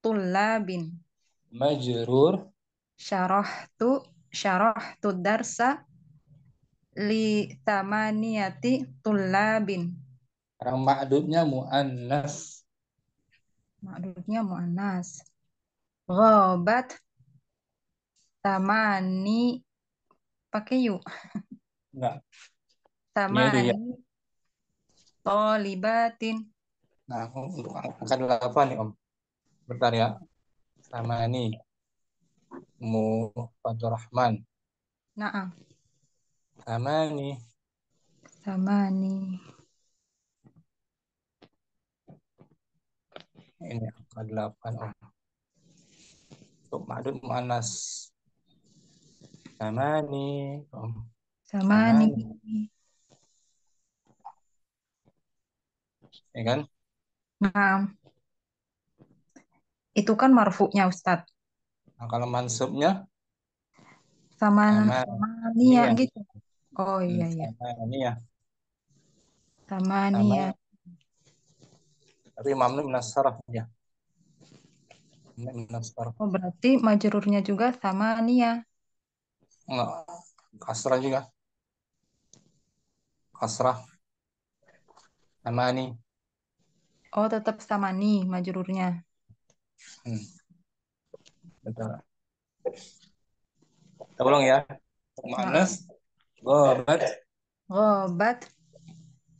tullabin. Majrur. Syarahtu darsa li samaniyati tullabin. Sekarang ma'dudnya muannas. Ma'dudnya muannas. Ghabat samani pakai yuk. Enggak. Samani Ya. tolibatin. Nah, untuk angka 8 nih, Om. Bentar ya. Sama ini. Ummu Fadlur Rahman. Naam. Sama ini. Samani. Ini angka 8, Om. Untuk ma'dud muannas. Sama ini, Om. Samani. Ya kan? Naam. Itu kan marfu'nya Ustadz. Nah, kalau mansubnya Samania ya. gitu. Oh iya iya. Samania. Samania. Tapi mamnu minas sarf ya. Minas sarf. Oh berarti majrurnya juga samania. Enggak. Kasrah juga. Kasrah. Samani. Oh tetap samani majrurnya. Betul. Kita ulang ya. Muannas. Ghabat. Ghabat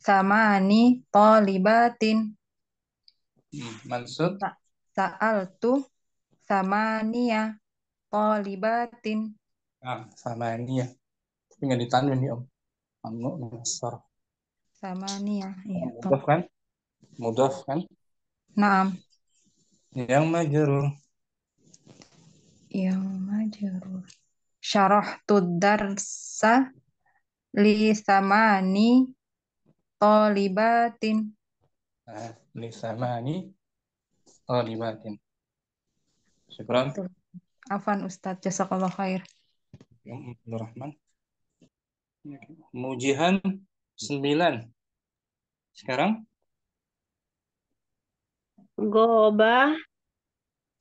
samani tolibatin. Mansub. Sa'altu samania tolibatin. Nah, sama ini ya. Tapi nggak ditanwin nih, Om. Mamnu minas sarf. Samania. Iya. Mudhaf kan? Mudhaf kan? Naam. Yang majrur. Yang majrur. Syarahtu darsa li samani tolibatin. Nah, li samani talibatin. Syukran. Afan Ustadz, jazakallah khair. Abdurrahman. Mujihan 9. Sekarang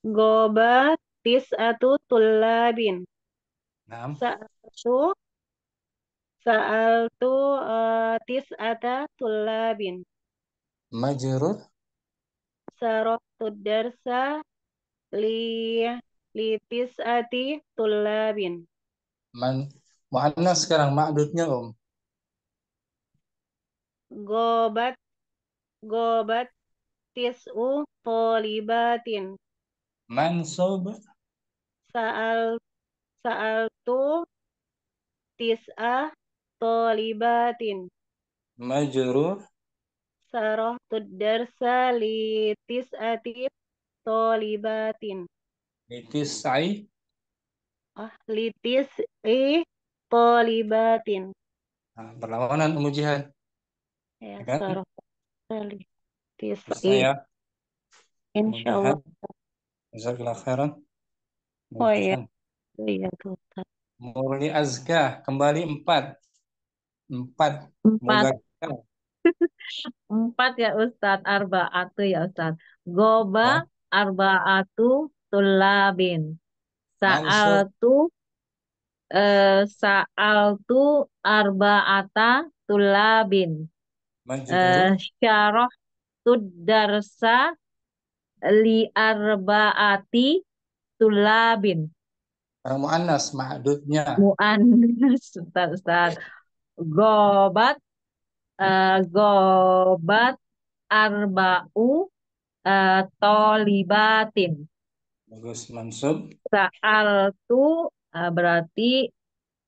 Gobah tis'atu tullabin. 6. Sa'altu tis'ata tullabin. Majrur Sarahtu darsa li tis'ati tullabin. muannas sekarang ma'dudnya Gobat tis'u tolibatin. mansub Sa'altu tis'ah tolibatin. majrur Sarahtu darsa li tis'ati tolibatin. litisai Li tis'i tolibatin. berlawanan mujihan. Ya, Kan? sarahtu li Bisa tis'i. ya. Insyaallah. Jazakallah khairan. Oh iya. Iya tuh. Murni azka kembali 4. 4 Empat. muzakkar. 4 ya Ustadz. Arba'atu ya Ustadz. Goba arba'atu tulabin. Mansub Sa'altu arba'ata tulabin. majrur Syarah darsa li arba'ati tulabin. orang muannas ma'dudnya Mu'annas Ustaz. Gobat arba'u tolibatin. bagus. Mansub Sa'altu berarti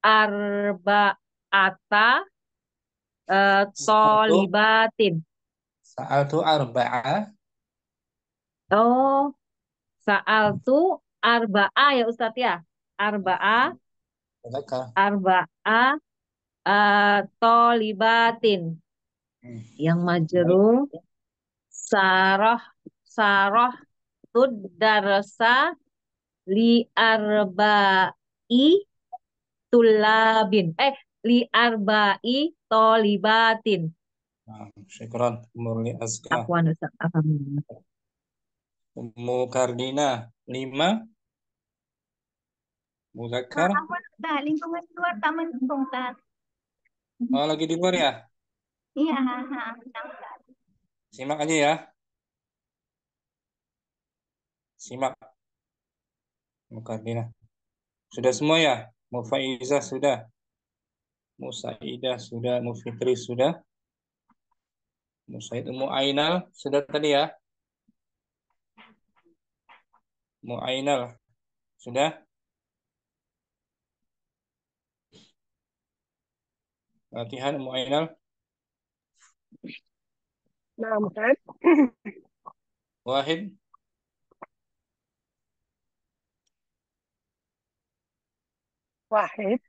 arba'ata tolibatin. sa'altu arba'a Oh, sa'altu arba'a ya Ustadz ya. Arba'a tolibatin. Yang majrur sarah darsa li arba'i tulabin. Li arba'i tolibatin. syukran. Murni azka Afwan Ustaz. Alhamdulillah. Ummu Kardina 5 muzakkar. Nah, lingkungan luar tak mendukung, Ustaz. Oh, lagi di luar ya? Iya, Simak aja ya. Simak. Mukadinah. Sudah semua ya? Mufaizah sudah. Musaidah sudah. Mufitri sudah. Musaid Ummu Ainal sudah tadi ya? Ummu Ainal sudah? Latihan Ummu Ainal. Nah, Ustaz. Wahid. Wahid.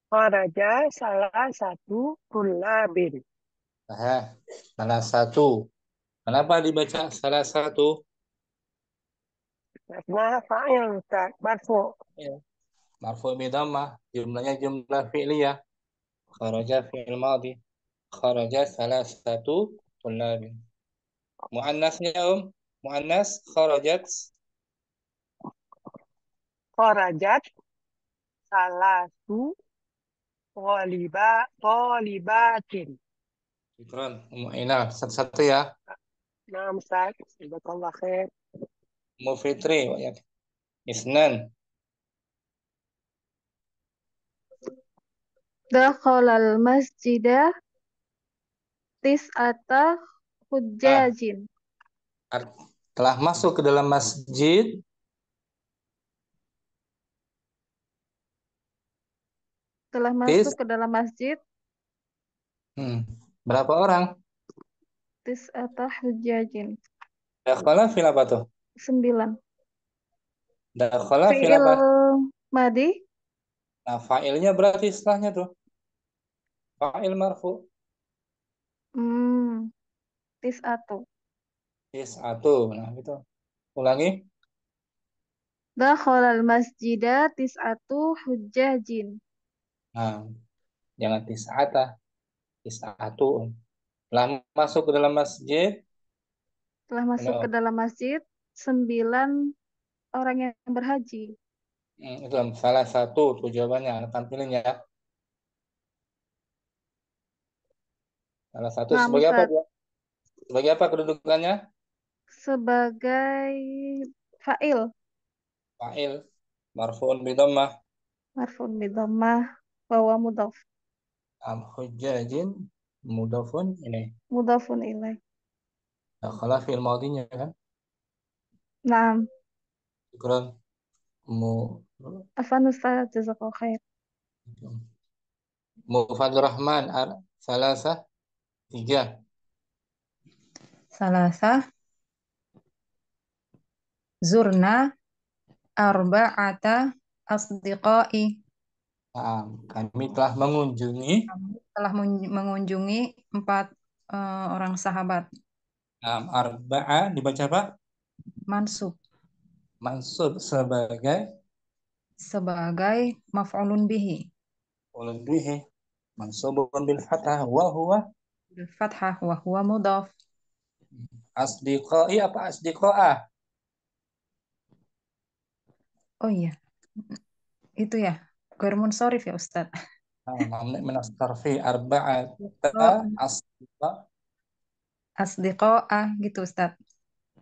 Kharaja salah satu tulabin. Salah satu. Kenapa dibaca salah satu? Karena fa'il, Ustaz. Marfu. Marfu bidhammah. Jumlahnya jumlah fi'liyah. Kharaja fi'il madhi. Kharaja salah satu tulabin. Muannasnya Muannas kharajat. Kharajat salah satu tolibatin. Syukran. Ummu Ainal. Satu-satu ya. Nah, Ustaz. Jazakallah khair. Ummu Fitri. Isnan. Dakhalal masjidah tis'ata hujjajin. Telah masuk ke dalam masjid berapa orang? Tis'ata hujjajin. Dakhala fil apa tuh? 9. Dakhala fil Fi'il apa? madi. Nah, fa'ilnya berarti setelahnya tuh. Fa'il marfu. Tis'atu. tis'atu. Nah, itu. Ulangi. Dakhalal masjida tis'atu hujjajin. Nah, jangan tis'ata, tis'atu. Setelah masuk ke dalam masjid, Telah masuk ke ini, dalam masjid 9 orang yang berhaji. itu salah satu tuh jawabannya. Tampilin ya. Salah satu Nah, sebagai apa Ustaz, dia? Sebagai apa kedudukannya? sebagai fa'il Fa'il. Marfu'un bidhammah. marfu'un bidhammah wa huwa mudhaf Hujjajin mudhafun ini. mudhafun ilaih. Dakhala fi'il madinya kan? Naam. Syukran. Mu Afan Ustaz, jazakallahu khair. Mufadur Rahman salasa 3. Salasa. Zurna arba'ata asdiqai. Nah, kami telah mengunjungi Kami telah mengunjungi 4 orang sahabat. arba'a dibaca apa? Mansub Mansub sebagai maf'ulun bihi. ulun bihi. Mansubun bil fathah wa huwa Bil fathah wa huwa mudhaf. asdiqai apa asdiqa'ah? Oh iya. Itu ya. Ghair munsharif ya Ustaz. Mamnu min as-sarfi arba'ata Oh, asdiqa. asdiqa'ah gitu Ustaz.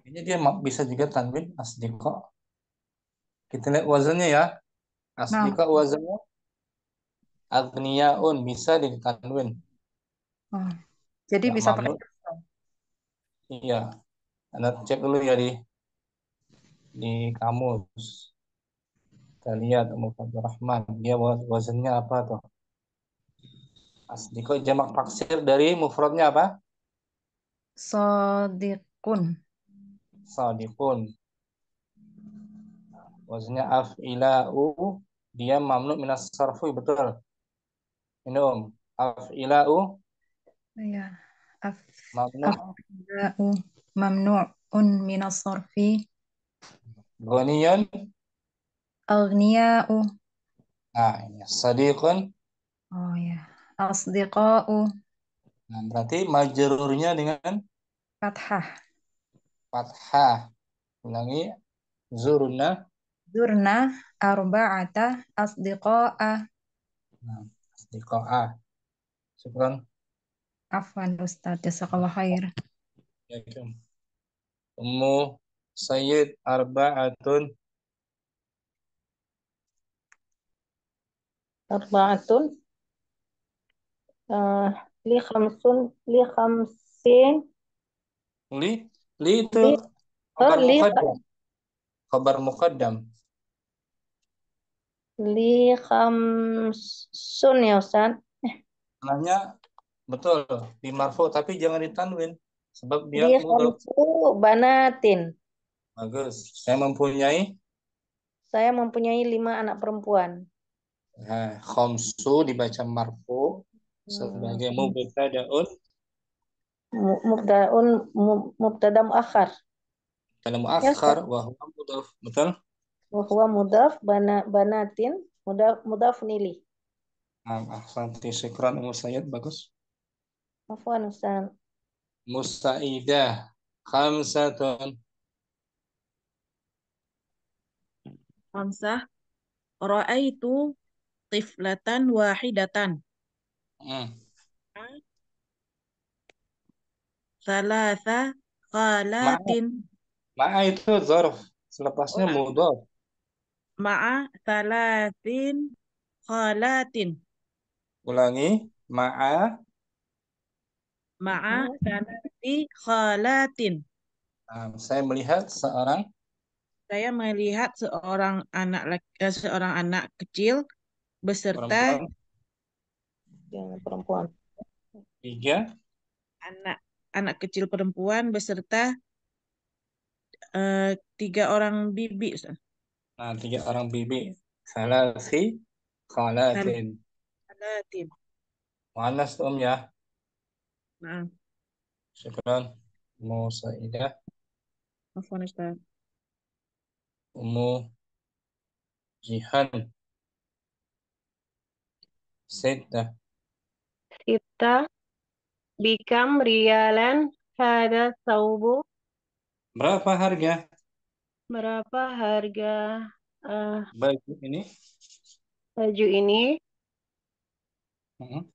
Ini dia bisa juga tanwin asdiqa. Kita lihat wazannya ya. Nah, Asdiqa wazannya agniyaun bisa ditanwin. oh, jadi Ya, bisa pakai mamnu. Iya. Anda cek dulu ya di kamus. Kita lihat Mufadur Rahman. Dia wazannya apa tuh? Asdiqa jamak taksir dari mufradnya apa? sadiqun. Sadiqun. Wazannya af'ila'u. Dia mamnu minas sarfi, betul. Ini af'ila'u Ya. mamnu Afda'u mamnu'un minas sarfi. ghaniyun. Aghniya'u. Nah, ini sadiqun. Oh ya. Asdiqa'u. Nah, berarti majrurnya dengan Fathah. fathah. Ulangi. Zurna. Zurna arba'ata asdiqa'a. Nah, asdiqa'ah. Syukran. Afwan Ustaz, jazakallah khair. Ya, Ummu Sayyid arba'atun. Arba'atun. Li khamsun. Li khamsin. Li itu Li, khabar li, muqaddam. Khabar muqaddam. li khamsun ya Ustaz. Sebenarnya betul di marfu tapi jangan ditanwin sebab dia Li mudhaf. khamsu banatin. Bagus. Saya mempunyai Saya mempunyai 5 anak perempuan. khamsu dibaca marfu sebagai mubtada'un Mubtadaun mubtada muakhar. dalam Ya akhar Ustaz. wa huwa mudhaf. Betul? Wa huwa mudhaf banatin mudhaf nili. Ahsanti, syukran Ummu Sayyid, bagus. Afwan Ustaz. Mustaidah khamsatun. Khamsah. Ra'aitu tiflatan wahidatan. Salasa khalatin. Ma'a itu zarf. Selepasnya mudhaf. Ma'a salatin khalatin. Ulangi. Ma'a. Ma'a salati khalatin. Saya melihat Saya melihat seorang anak kecil beserta perempuan. 3 anak kecil perempuan beserta 3 orang bibi. 3 orang bibi. Salasi khalatin. Khalatin. Muannas ya. Nah, Syukran Musaidah. Afwan Ustaz. Ummu Jihan. Sittah. Sita bikam rialan hada saubu. Berapa harga Berapa harga baju ini? baju ini? Hmm.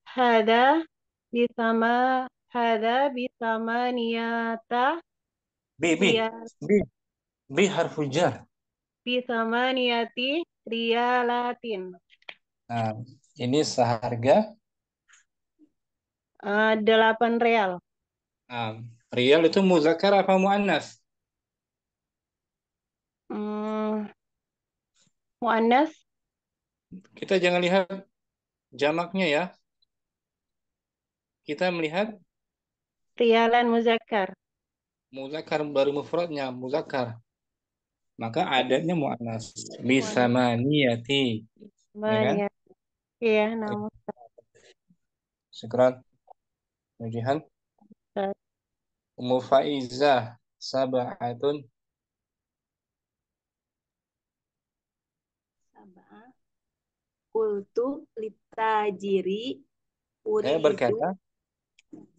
Hada bisama niyata Bi, bi, rial bi, bi harfu jar. bisama niyati rialatin. Nah, ini seharga 8 real. Rial itu muzakkar apa muannas? Muannas Kita jangan lihat jamaknya ya. Kita melihat rialan muzakkar. muzakkar baru mufradnya muzakkar. Maka adatnya muannas. Bisamaniyati. Ya kan? Banyak. Iya, namun Syukran. Ujihan. Ummu Faizah sab'atun. Sab'a. Qultu litajiri Saya uridu. berkata,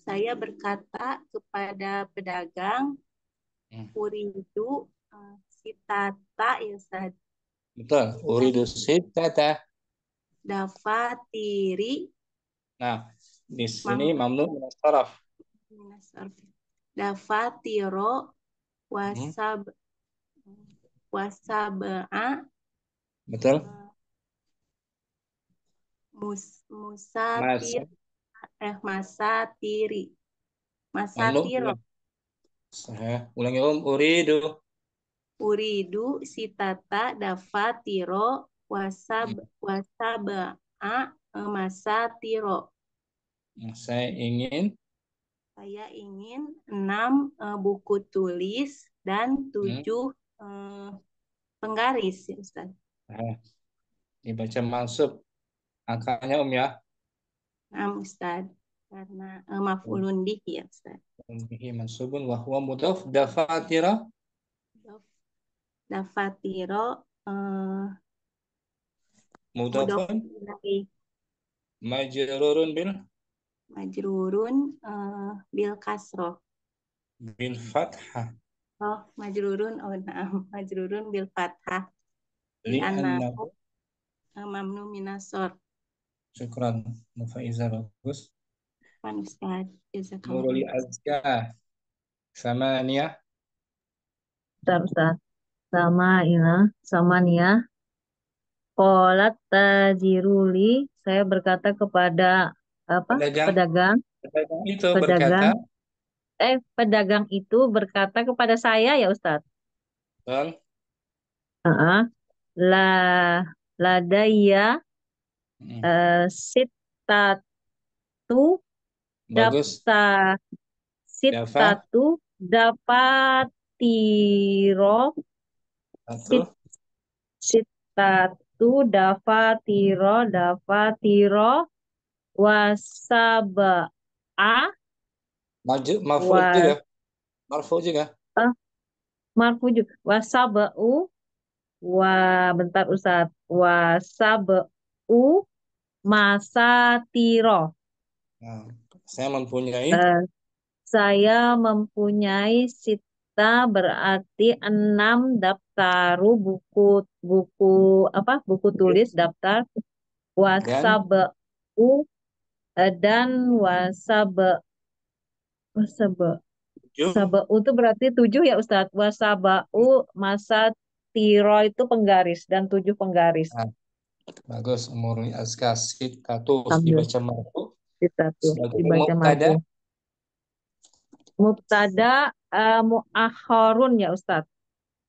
Saya berkata kepada pedagang, uridu sitata ya Ustaz. betul, uridu sittata. Dafatiri. Nah, di sini mamnu min as-sarf. Dafatiro wasab'a Betul. musatir masatiri Mamnu. masatiro Ulangi uridu. uridu sitata dafatiro wasab'a masatiro. Saya ingin 6 buku tulis dan 7 penggaris ya Ustaz. Dibaca mansub. Angkanya ya. Ustaz. Karena maf'ulun bihi ya Ustaz. Bihi mansubun wa huwa mudhaf dafatira. Dafatiro Mudhafun majrurun bil kasroh. bil fathah. Majrurun majrurun bil fathah. Li'annahu mamnu minasor. Syukran Mufaiza, bagus. Ustaz, Nurul Azka Samaniyah. Ustaz. Samania. Qolat tajiruli. Saya berkata kepada pedagang Itu berkata. Pedagang itu berkata kepada saya ya Ustaz. Betul. Ladaya sitatu Bagus. sitatu dafatiro sitatu dafatiro wasab'a Marfu juga. Marfu juga. Marfu juga. Wasab'u bentar Ustaz. Wasab'u masatiro. Nah, saya mempunyai sita berarti 6 daftaru buku tulis daftar wasab'u dan sab'u itu berarti 7 ya Ustaz. Wasab'u masatiro itu penggaris dan 7 penggaris. Bagus. Umurul Azka sitatus dibaca marfu. Dibaca marfu. Mubtada mu'akhorun ya Ustaz.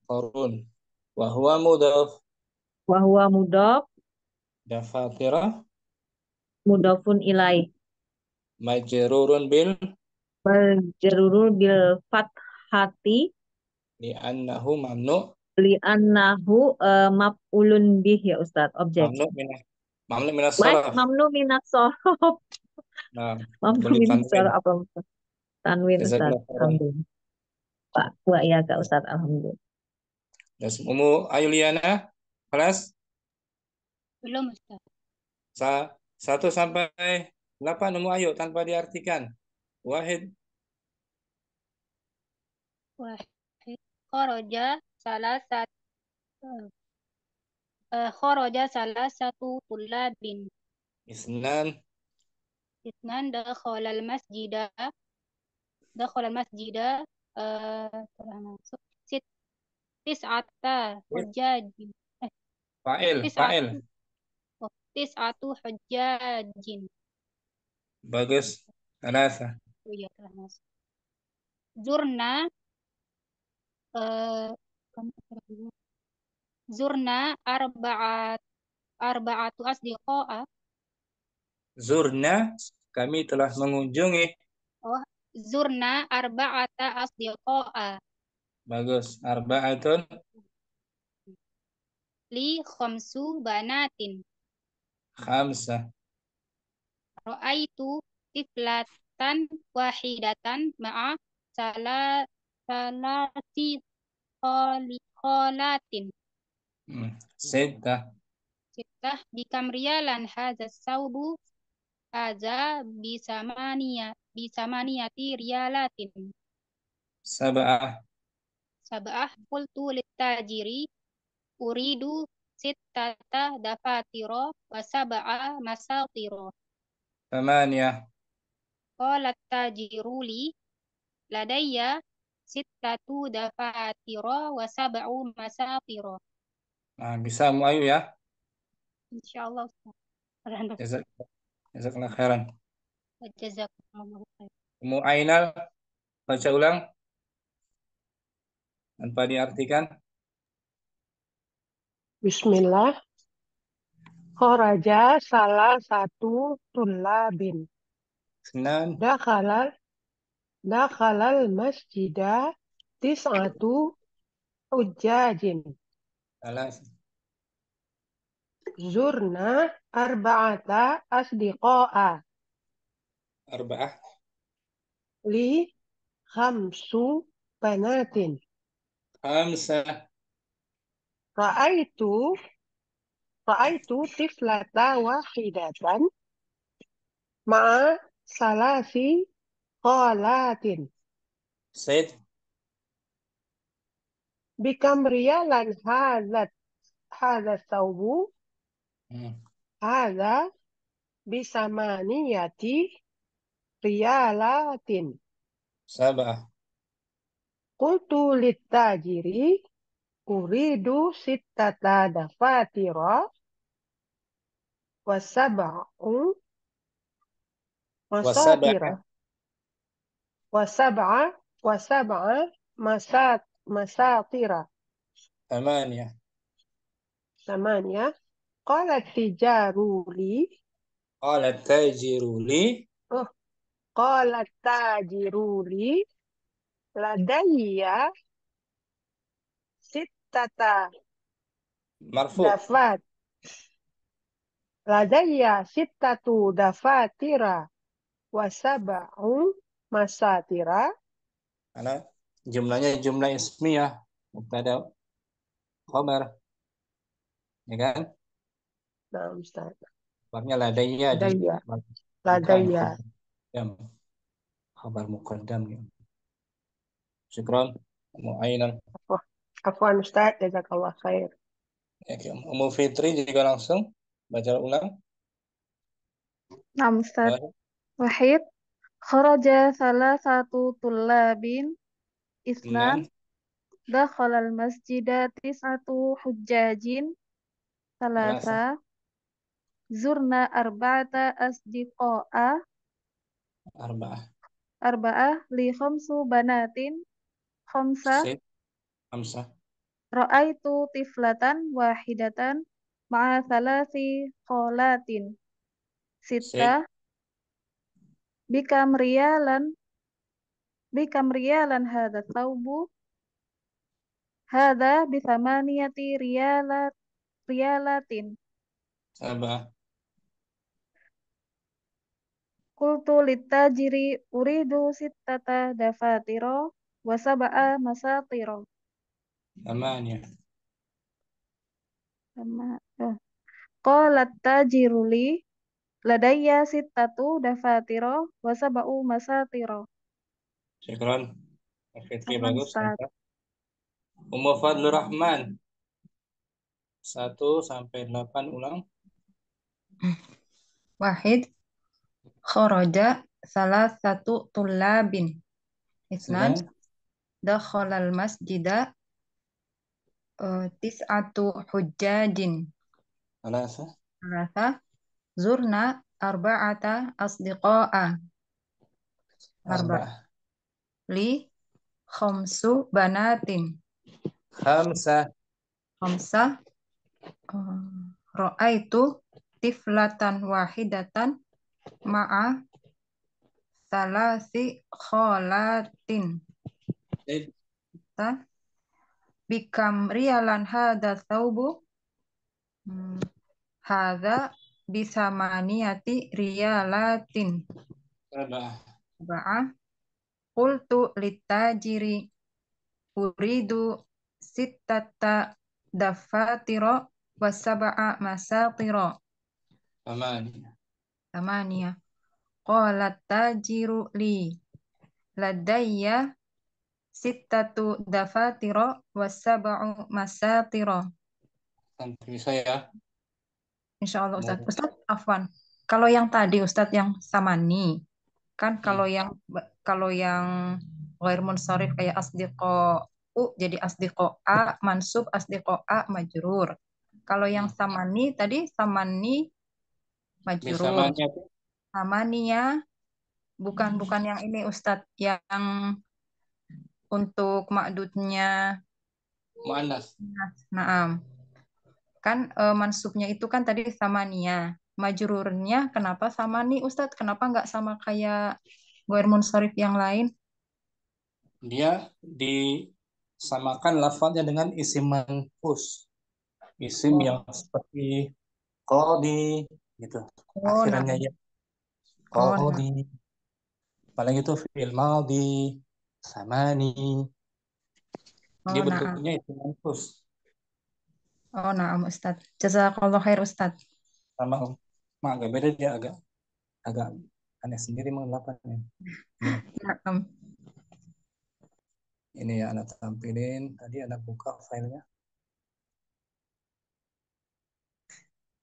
Korun. Wahwa mudhaf. Dafatira. Mudhafun ilaih. Majrurun bil fathati. li'annahu mamnu. Maf'ulun bih ya Ustaz. Objek. Mamnu minas sarf. Mamnu minas sarf. Nah, Mamnu minas sarf apa? Tanwin Ustaz. Pak. Wah, iya Kak Ustadz. Alhamdulillah. Terus Ayuliana, kelas Belum, Ustaz. 1 sampai 8 Ayu tanpa diartikan. Wahid, Wahid. Khoroja salah satu khoroja salah satu tulabin. Isnan, Isnan dakhalal masjida telah masuk tis'ata hujjajin. fa'il, fa'il. Tis'atu tis'atu hujjajin. Bagus. Alasa. Oh iya, telah masuk. Zurna eh, Zurna arba'atu asdiqa'a. Zurna, kami telah mengunjungi. Oh, Zurna arba'ata asdiqa'a. Bagus. Arba'atun, Li khamsu banatin. khamsah. Ra'aitu tiflatan wahidatan ma'a salasi kholatin. Sittah. Sittah bikamriyalan hadza saubu hadza bisamaniyati riyalatin. Sab'ah. Sab'ah qultu littajiri uridu sittata dafatiro wa sab'a masatiro. Thamaniyah. Qala tajiruli ladayya sittatu dafatiro wa sab'u masatiro. Nah, bisa Ayu ya. Insyaallah Ustaz. Alhamdulillah. Jazakallah khairan. Jazakumullah khair. Ainal, baca ulang tanpa diartikan. Bismillah. Kharaja salah satu tulabin. Isnan, Dakhalal masjida tis'atu hujjajin. alas. Zurna arba'ata asdiqa'a. Arba'ah. Li khamsu banatin. Khamsah. Ra'aitu tiflata wahidatan ma'a salasi kholatin. Said. Bikam riyalan hadha thawbu hadha bisamaniyati riyalatin. Sab'ah. Qultu littajiri uridu sittata dafatira wa sab'u masatira wa sab'a masatira. Thamaniyah. Samanya. Qala tijaru li. Qala tajiru li. Oh, qala tajiru li ladayya sittata Marfu. dafat. Ladayya sittatu dafatira wa sab'u masatira. Karena jumlahnya jumlah ismiyah. Mubtada khabar. Ya kan? Nah, Ustaz. Khabarnya ladayya. Ladayya. Bukan Ladayya. Khabar muqaddam. Syukran. Ainal. Afwan Ustaz, jazakallah khair. Fitri juga langsung baca ulang. Nah, Ustaz. Wahid. Kharaja salah satu tulabin. Isnan. Dakhalal masjida tis'atu hujjajin. Salasa. Zurna arba'ata asdiqa'a. Arba'ah li khamsu banatin. Khamsah. Ra'aitu tiflatan wahidatan ma'a thalasi kholatin. Sittah. Bikam riyalan hadha thawbu. Hadha bithamaniyati riyalatin. Sab'ah. Qultu littajiri uridu sittata dafatiro وسبع مساطر. ثمانية. قال التاجر لي لدي 6 دفاتر وسبع مساطر. Syukran. Fitri Afwan bagus. Ustaz. Ummu Fadlur Rahman. 1 sampai 8 ulang. Wahid. Kharaja salah satu tulabin. Isnan. 9. Dakhalal masjida tis'atu hujjajin. Salasa. Salasa. Zurna arba'ata asdiqa'a. Arba'ah. Li khamsu banatin. Khamsah. Khamsah. Ra'aitu tiflatan wahidatan ma'a salasi kholatin. Bikam rialan hada thawbu. Hada bisamaniyati rialatin. Arba'ah. Qultu litajiri uridu sittata dafatira wasab'a masatira. Tamaniya. Qala tajiru li ladayya sittatu dafatira wasab'u masatira. Bisa ya. Insyaallah Ustaz. Ustaz, afwan. Kalau yang tadi Ustaz yang samani, kan kalau yang ghair munsharif kayak asdiqo jadi asdiqo a mansub asdiqo a majrur. Kalau yang samani tadi samani majrur. Bisamanya Samania bukan yang ini Ustadz, yang untuk makdudnya muannas. Naam. Kan mansubnya itu kan tadi samania. Majrurnya kenapa samani Ustadz? Kenapa nggak sama kayak ghair munsharif yang lain? Dia disamakan lafadznya dengan isim manqus. Isim yang seperti qadi gitu. Akhirannya ya qadi. Paling itu fi'il madhi, samani. Dia bentuknya isim manqus. Oh, naam Ustadz. Jazakallah khair Ustadz. Sama agak beda, dia agak aneh sendiri mengelapannya. Ini ya anak tampilin. Tadi anak buka filenya.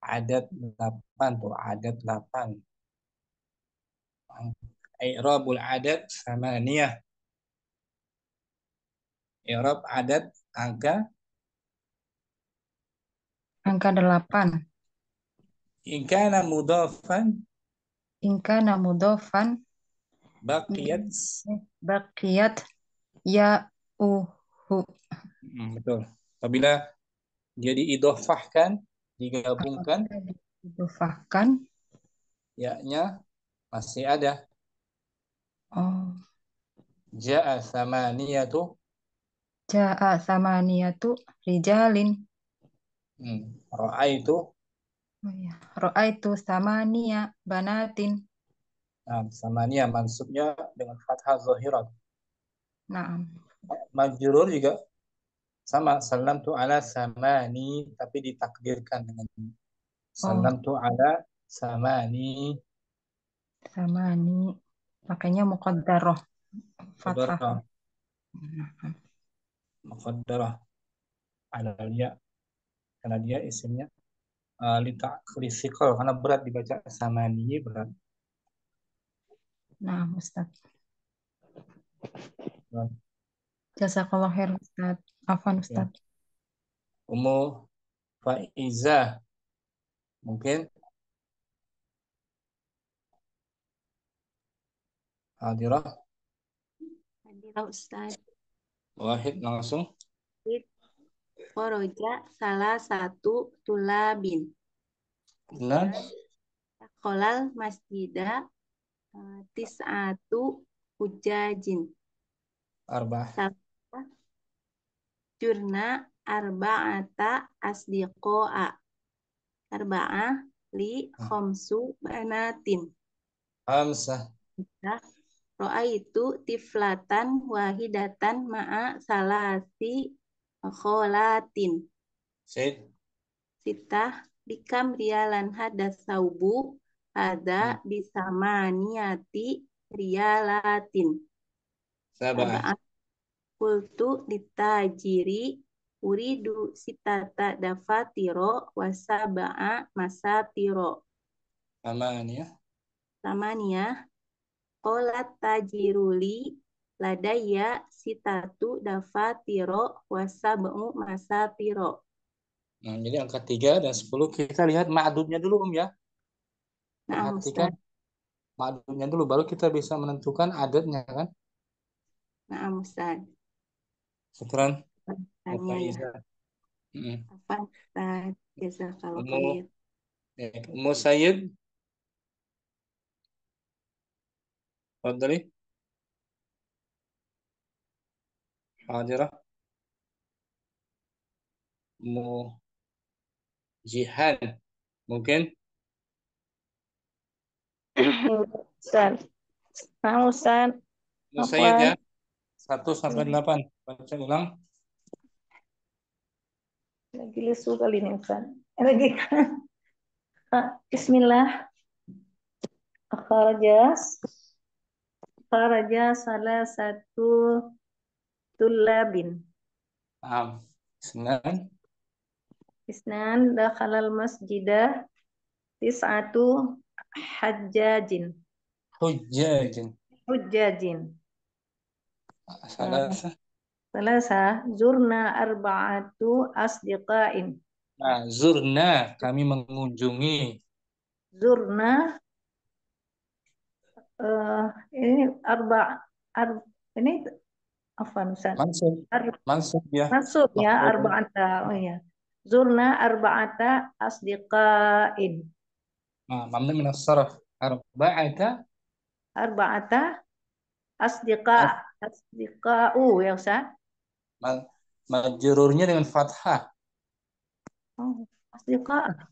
Adat 8 tuh, adat 8. I'rabul adat samaniyah. I'rab adat angka 8. In kana mudhafan baqiyat ya uhu. Betul. Apabila dia diidhofahkan, digabungkan, ya-nya masih ada. Oh. Ja'a samaniyatu rijalin. Ra'aitu samaniya banatin. Samaniya mansubnya dengan fathah zahirat. Naam. Majrur juga sama, salamtu ala samani, tapi ditakdirkan dengan salamtu ala samani. Makanya muqaddarah fathah. Muqaddarah ala ya, karena dia isimnya litaklisikal, karena berat dibaca samani, berat. Nah, Ustaz. Jazakallah khair Ustaz. Afwan Ustaz. Ummu Faizah mungkin hadirah Ustaz. Wahid langsung. Kharaja salah satu tulabin. Benar. Kolal masjidah tis'atu hujajin. Arba'ah. Jurna arba'ata asdiqo'a. Arba'ah li khamsu banatin. Khamsah. Ra'aitu tiflatan wahidatan ma'a salasi kholatin. Said. Sitah bikam rialan hadas saubu ada bisamaniyati rialatin. Sabah. Sab'ah kultu ditajiri uridu sitata dafatiro wasaba'a masatiro. Amaniyah. Samania qolat tajiruli ladaya sitatu dafatiro wasab'u masatiro. Nah, jadi angka 3 dan 10 kita lihat ma'dudnya dulu ya. Nah, Perhatikan Ustaz. ma'dudnya dulu baru kita bisa menentukan adadnya kan. Nah, Ustaz. Syukran. Tanya ya. Mm. Apa Ustaz? Jazakallah Ummu khair. Ummu Sayyid. Fadhali. Hadirah. Ummu Jihan. Mungkin Ustaz. Nah, Ustaz. Ummu Sayyid ya. Afwan. 1 sampai 8. Baca ulang. Lagi lesu kali ini, Ustaz. Lagi. Bismillah. Kharaja salah satu tulabin. Isnan dakhalal masjidah tis'atu hajjajin. Hujjajin. Salasa zurna arba'atu asdiqain. Nah, zurna kami mengunjungi. Zurna ini ini apa Ustaz? Mansub ya. Mansub ya arba'ata. Oh ya. Zurna arba'ata asdiqain. Mamnu min as-sarf. Arba'ata asdiqa'u ya Ustaz. Majrurnya dengan fathah. Oh, asdiqa'ah.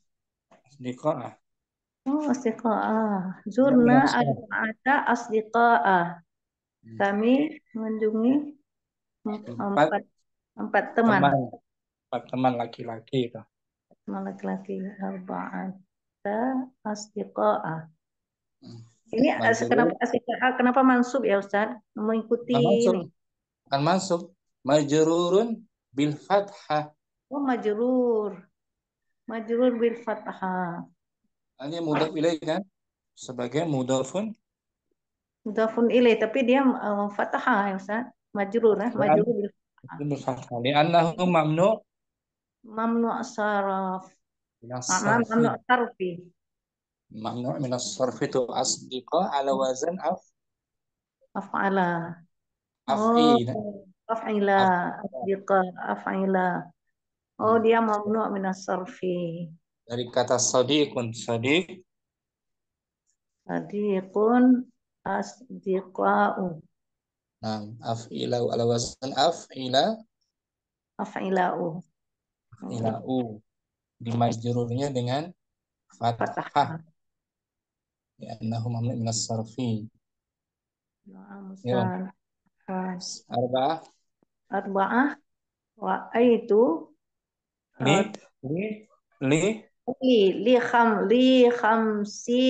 Oh, asdiqa'ah. Ya, Zurna arba'ata asdiqa'ah. Kami mengunjungi empat teman. Empat teman laki-laki itu. Teman laki-laki arba'ata asdiqa'ah. Ini kenapa asdiqa'ah? Kenapa mansub ya Ustaz? Mengikuti ini. Akan masuk majrurun bil fathah. Oh, majrur. Majrur bil fathah. Ini mudhaf ilaih kan? Sebagai mudhafun ilaih, tapi dia fathah ya Ustaz. Majrur ya, majrur bil fathah. Li'annahu mamnu sarf. Mamnu sarfi. Mamnu min as-sarf itu asdiqa ala wazan af'ala. af'ila. Af'ila. Asdiqa af'ila. Oh, dia mamnu min as-sarfi. Dari kata sadiqun, Sadiqun asdiqa'u. Nah, af'ila ala wazan af'ila'u. Di majrurnya dengan fathah. Ya, annahu mamnu min as-sarfi. Arba'ah ra'aitu li khamsi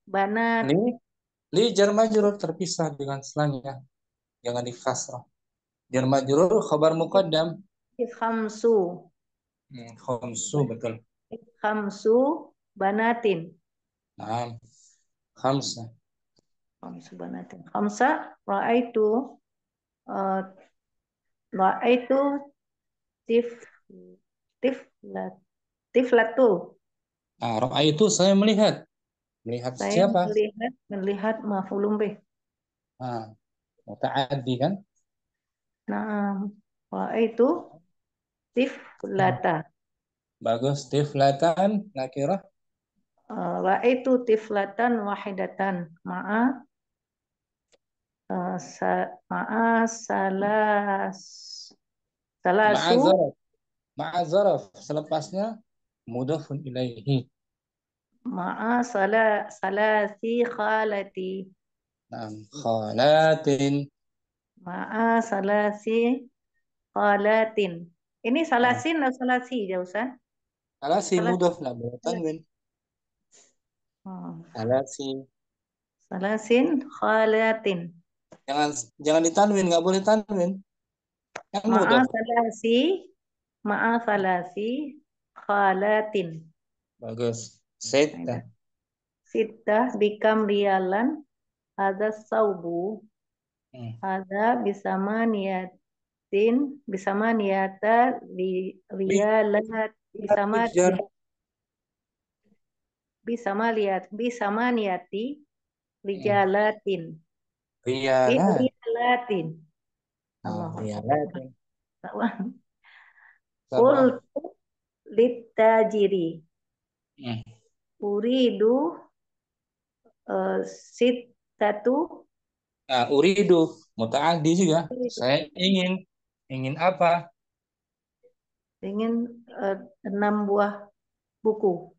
banat. Li jar majrur terpisah dengan selanjutnya. Jangan di kasrah. Jar majrur khabar muqaddam. Khamsu. Khamsu betul. Khamsu banatin. Nah, khamsa. Khamsu banatin. Khamsa ra'aitu tiflatu. Nah, ra'aitu saya melihat. Melihat saya siapa? Melihat maf'ulun bih. Nah, muta'addi kan? Nah, ra'aitu tiflata. Bagus, tiflatan nakirah. Ra'aitu tiflatan wahidatan ma'a salasu. Ma'a zaraf. Selepasnya mudhafun ilaihi. Ma'a salasi khalati. Naam. Khalatin. Ma'a salasi khalatin. Ini Naam. salasin atau salasi ya Ustaz? Salasi Salas. mudhaf, nggak boleh tanwin. Oh. Salasi. Salasin khalatin. Jangan ditanwin, nggak boleh tanwin. Kan Ma'a mudhaf. salasi. Ma'a salasi khalatin. Bagus. Sita. Sittah bikam rialan. Ada saubu. Ada bisama niata rialat Dijar. bisama niati rijalatin. Riyalat. Rijalatin. Ah, Allah. riyalatin. Sabah. Sabah. Qultu litajiri. Uridu sittatu. Nah, uridu mutaaddi juga. Saya ingin apa? Ingin 6 buah buku.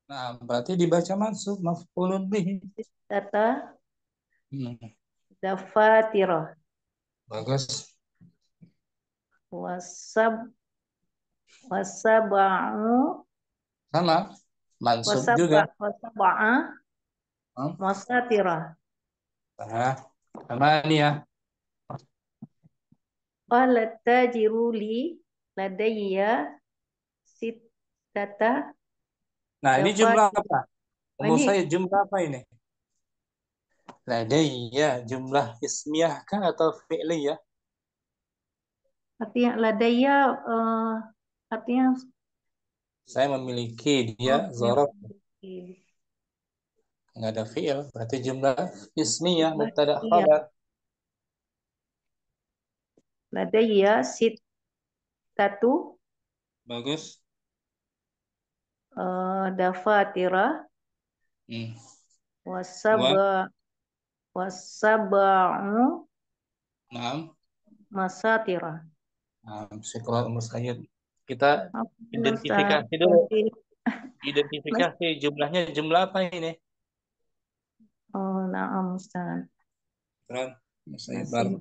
Nah, berarti dibaca mansub maf'ulun bihi. Data dafatirah. Bagus. Wasaba'u Sama mansub juga. wasaba'a wasatirah. Nah, thamaniyah. Qala tajiru li ladayya sittata. Nah, ini jumlah apa? Umur Ini saya jumlah apa ini? Ladayya jumlah ismiyah kah atau fi'liyah? artinya ladayya artinya Saya memiliki, dia zorof. Nggak ada fi'il, berarti jumlah ismiyah mubtada khabar. ladayya sittatu Bagus. dafatira wasaba'u Naam. masatira. Nah, sekolah umur saya. Kita identifikasi dulu. Identifikasi jumlahnya jumlah apa ini? Oh, naam Ustaz. Keren. Saya baru.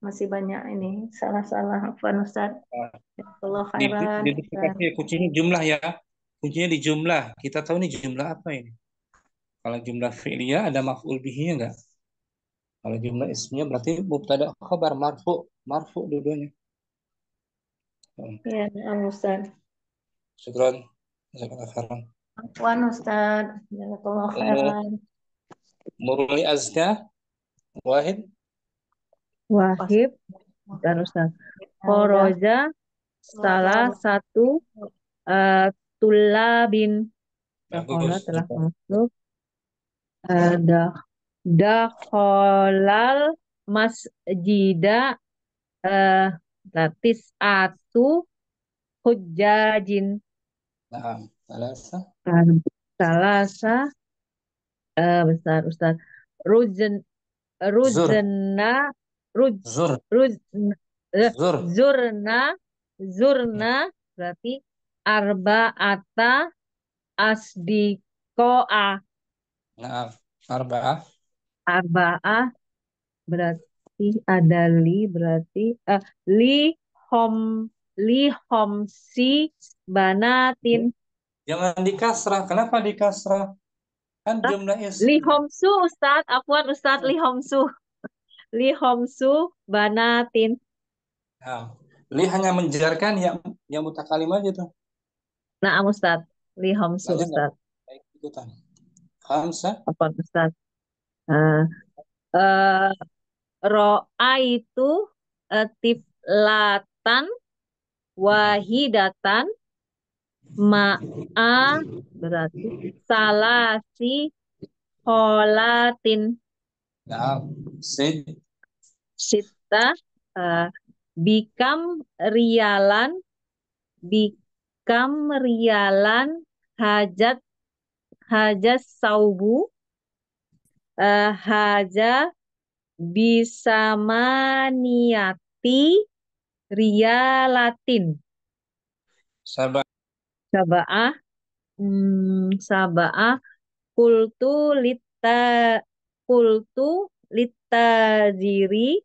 Masih banyak ini salah-salah apa Ustaz. Allah khairan. Identifikasi kuncinya jumlah ya. Kuncinya di jumlah. Kita tahu nih jumlah apa ini. Kalau jumlah fi'liyah ada maf'ul bihi enggak? Kalau jumlah ismiyah berarti mubtada khabar marfu dua-duanya. Ya, naam Ustaz. Syukran. Jazakallahu khairan. Afwan Ustaz. Jazakallahu khairan. Muruli azka wahid. Wahib dan Ustaz. Khoroja salah satu tulabin. Dakhala telah masuk. Dakhalal masjida latis atu hujjajin. Nah, Salasa besar Ustaz. Zurna berarti arba'ata asdiqo'a. Nah, arba'ah berarti ada berarti li homsi banatin. Jangan dikasrah. Kenapa dikasrah? Kan jumlah Li homsu Ustaz, afwan Ustaz, li homsu banatin. Nah, li hanya menjarkan yang mutakalim aja tuh. Nah, Ustaz, li homsu Ustaz. Ikutan. Khamsa. Apa Ustaz? Ro'a itu tiflatan wahidatan ma'a berarti salasi kholatin. Nah, Sita bikam rialan hajat saubu haja bisamaniati rialatin. Saba'ah kultu litajiri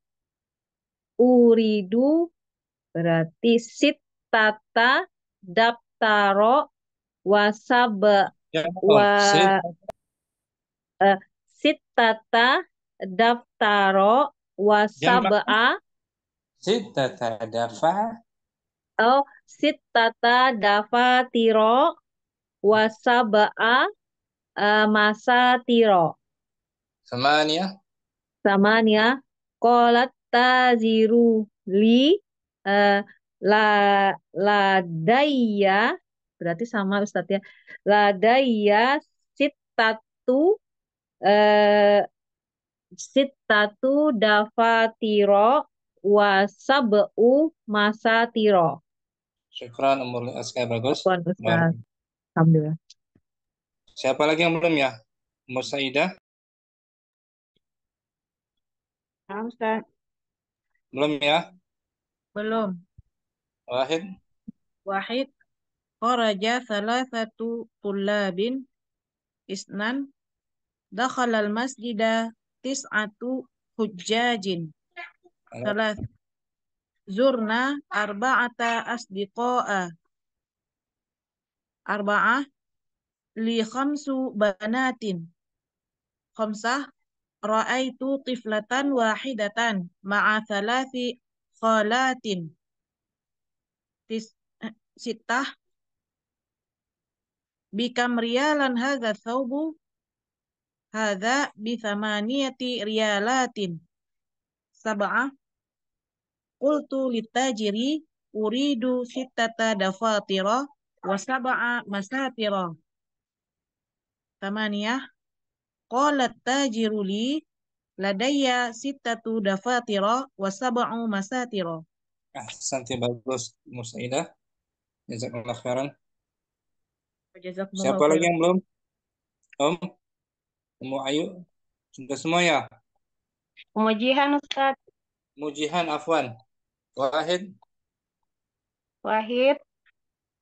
uridu berarti sittata daftaro wasaba wa sittata daftaro wasab'a Sittata dafa sittata dafatiro wasab'a masatiro Samania. qalat taziru li ladayya berarti sama Ustadz ya. Ladayya sittatu dafatiro wasab'u masatiro. Syukran Umur Askar, bagus. Afwan, Ustaz. Alhamdulillah. Siapa lagi yang belum ya? Umur Saidah? Ustaz. Belum ya? Belum. Wahid. Kharaja thalathatu tullabin isnan dakhalal masjida tis'atu hujjajin thalath zurna arba'ata asdiqa'a arba'ah li khamsu banatin khamsah ra'aitu tiflatan wahidatan ma'a thalathi khalatin sittah bikam riyalan hadha thawbu hadha bithamaniyati riyalatin sab'ah qultu litajiri uridu sittata dafatira wa sab'a masatira tamaniyah qalat tajiru li ladayya sittatu dafatira wa sab'u masatira. Ahsanti, bagus Umur Saidah. Jazakallah khairan. Jazakumullah Siapa lagi khairan. yang belum? Ummu Ayu? Sudah semua ya? Umujihan Ustaz. Mujihan, afwan. Wahid.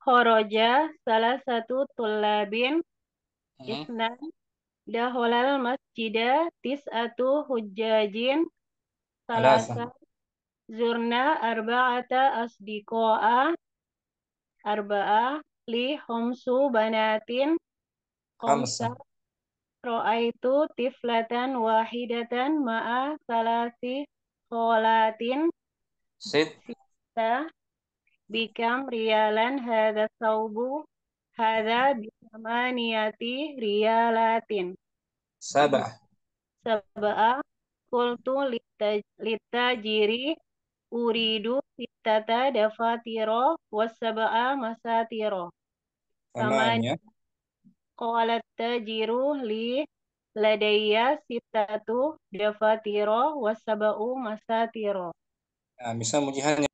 Khoroja salah satu tullabin isnan daholal masjidah tis'atu hujjajin salasa zurna arba'ata asdiqo'a arba'ah li homsu banatin khamsa ro'aitu tiflatan wahidatan ma'a salasi kholatin sita bikam riyalan hadha thawbu hadha bisamaniyati riyalatin sab'ah qultu litajiri uridu sittata dafatiro wasab'a masatiro Tamanya. qalat tajiru li ladayya sittatu dafatiro wasab'u masatiro. Nah, bisa mujihannya.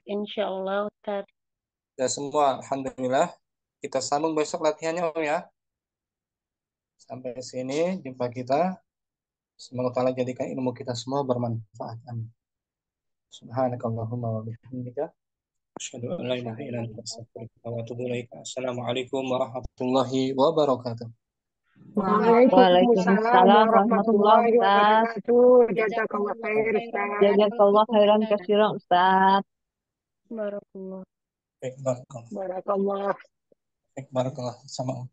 Insyaallah Ustaz. Sudah semua, alhamdulillah. Kita sambung besok latihannya Om ya. Sampai sini jumpa kita. Semoga Allah jadikan ilmu kita semua bermanfaat. Amin. Subhanakallahumma wa bihamdika asyhadu an la ilaha illa anta astaghfiruka wa atubu ilaik. Assalamualaikum warahmatullahi wabarakatuh. Waalaikumsalam warahmatullahi wabarakatuh. Jazakallah khair Ustaz. Jazakallah khairan katsiran Ustaz. Barakallah. Baik, barakallah. Barakallah. Baik, barakallah. Sama.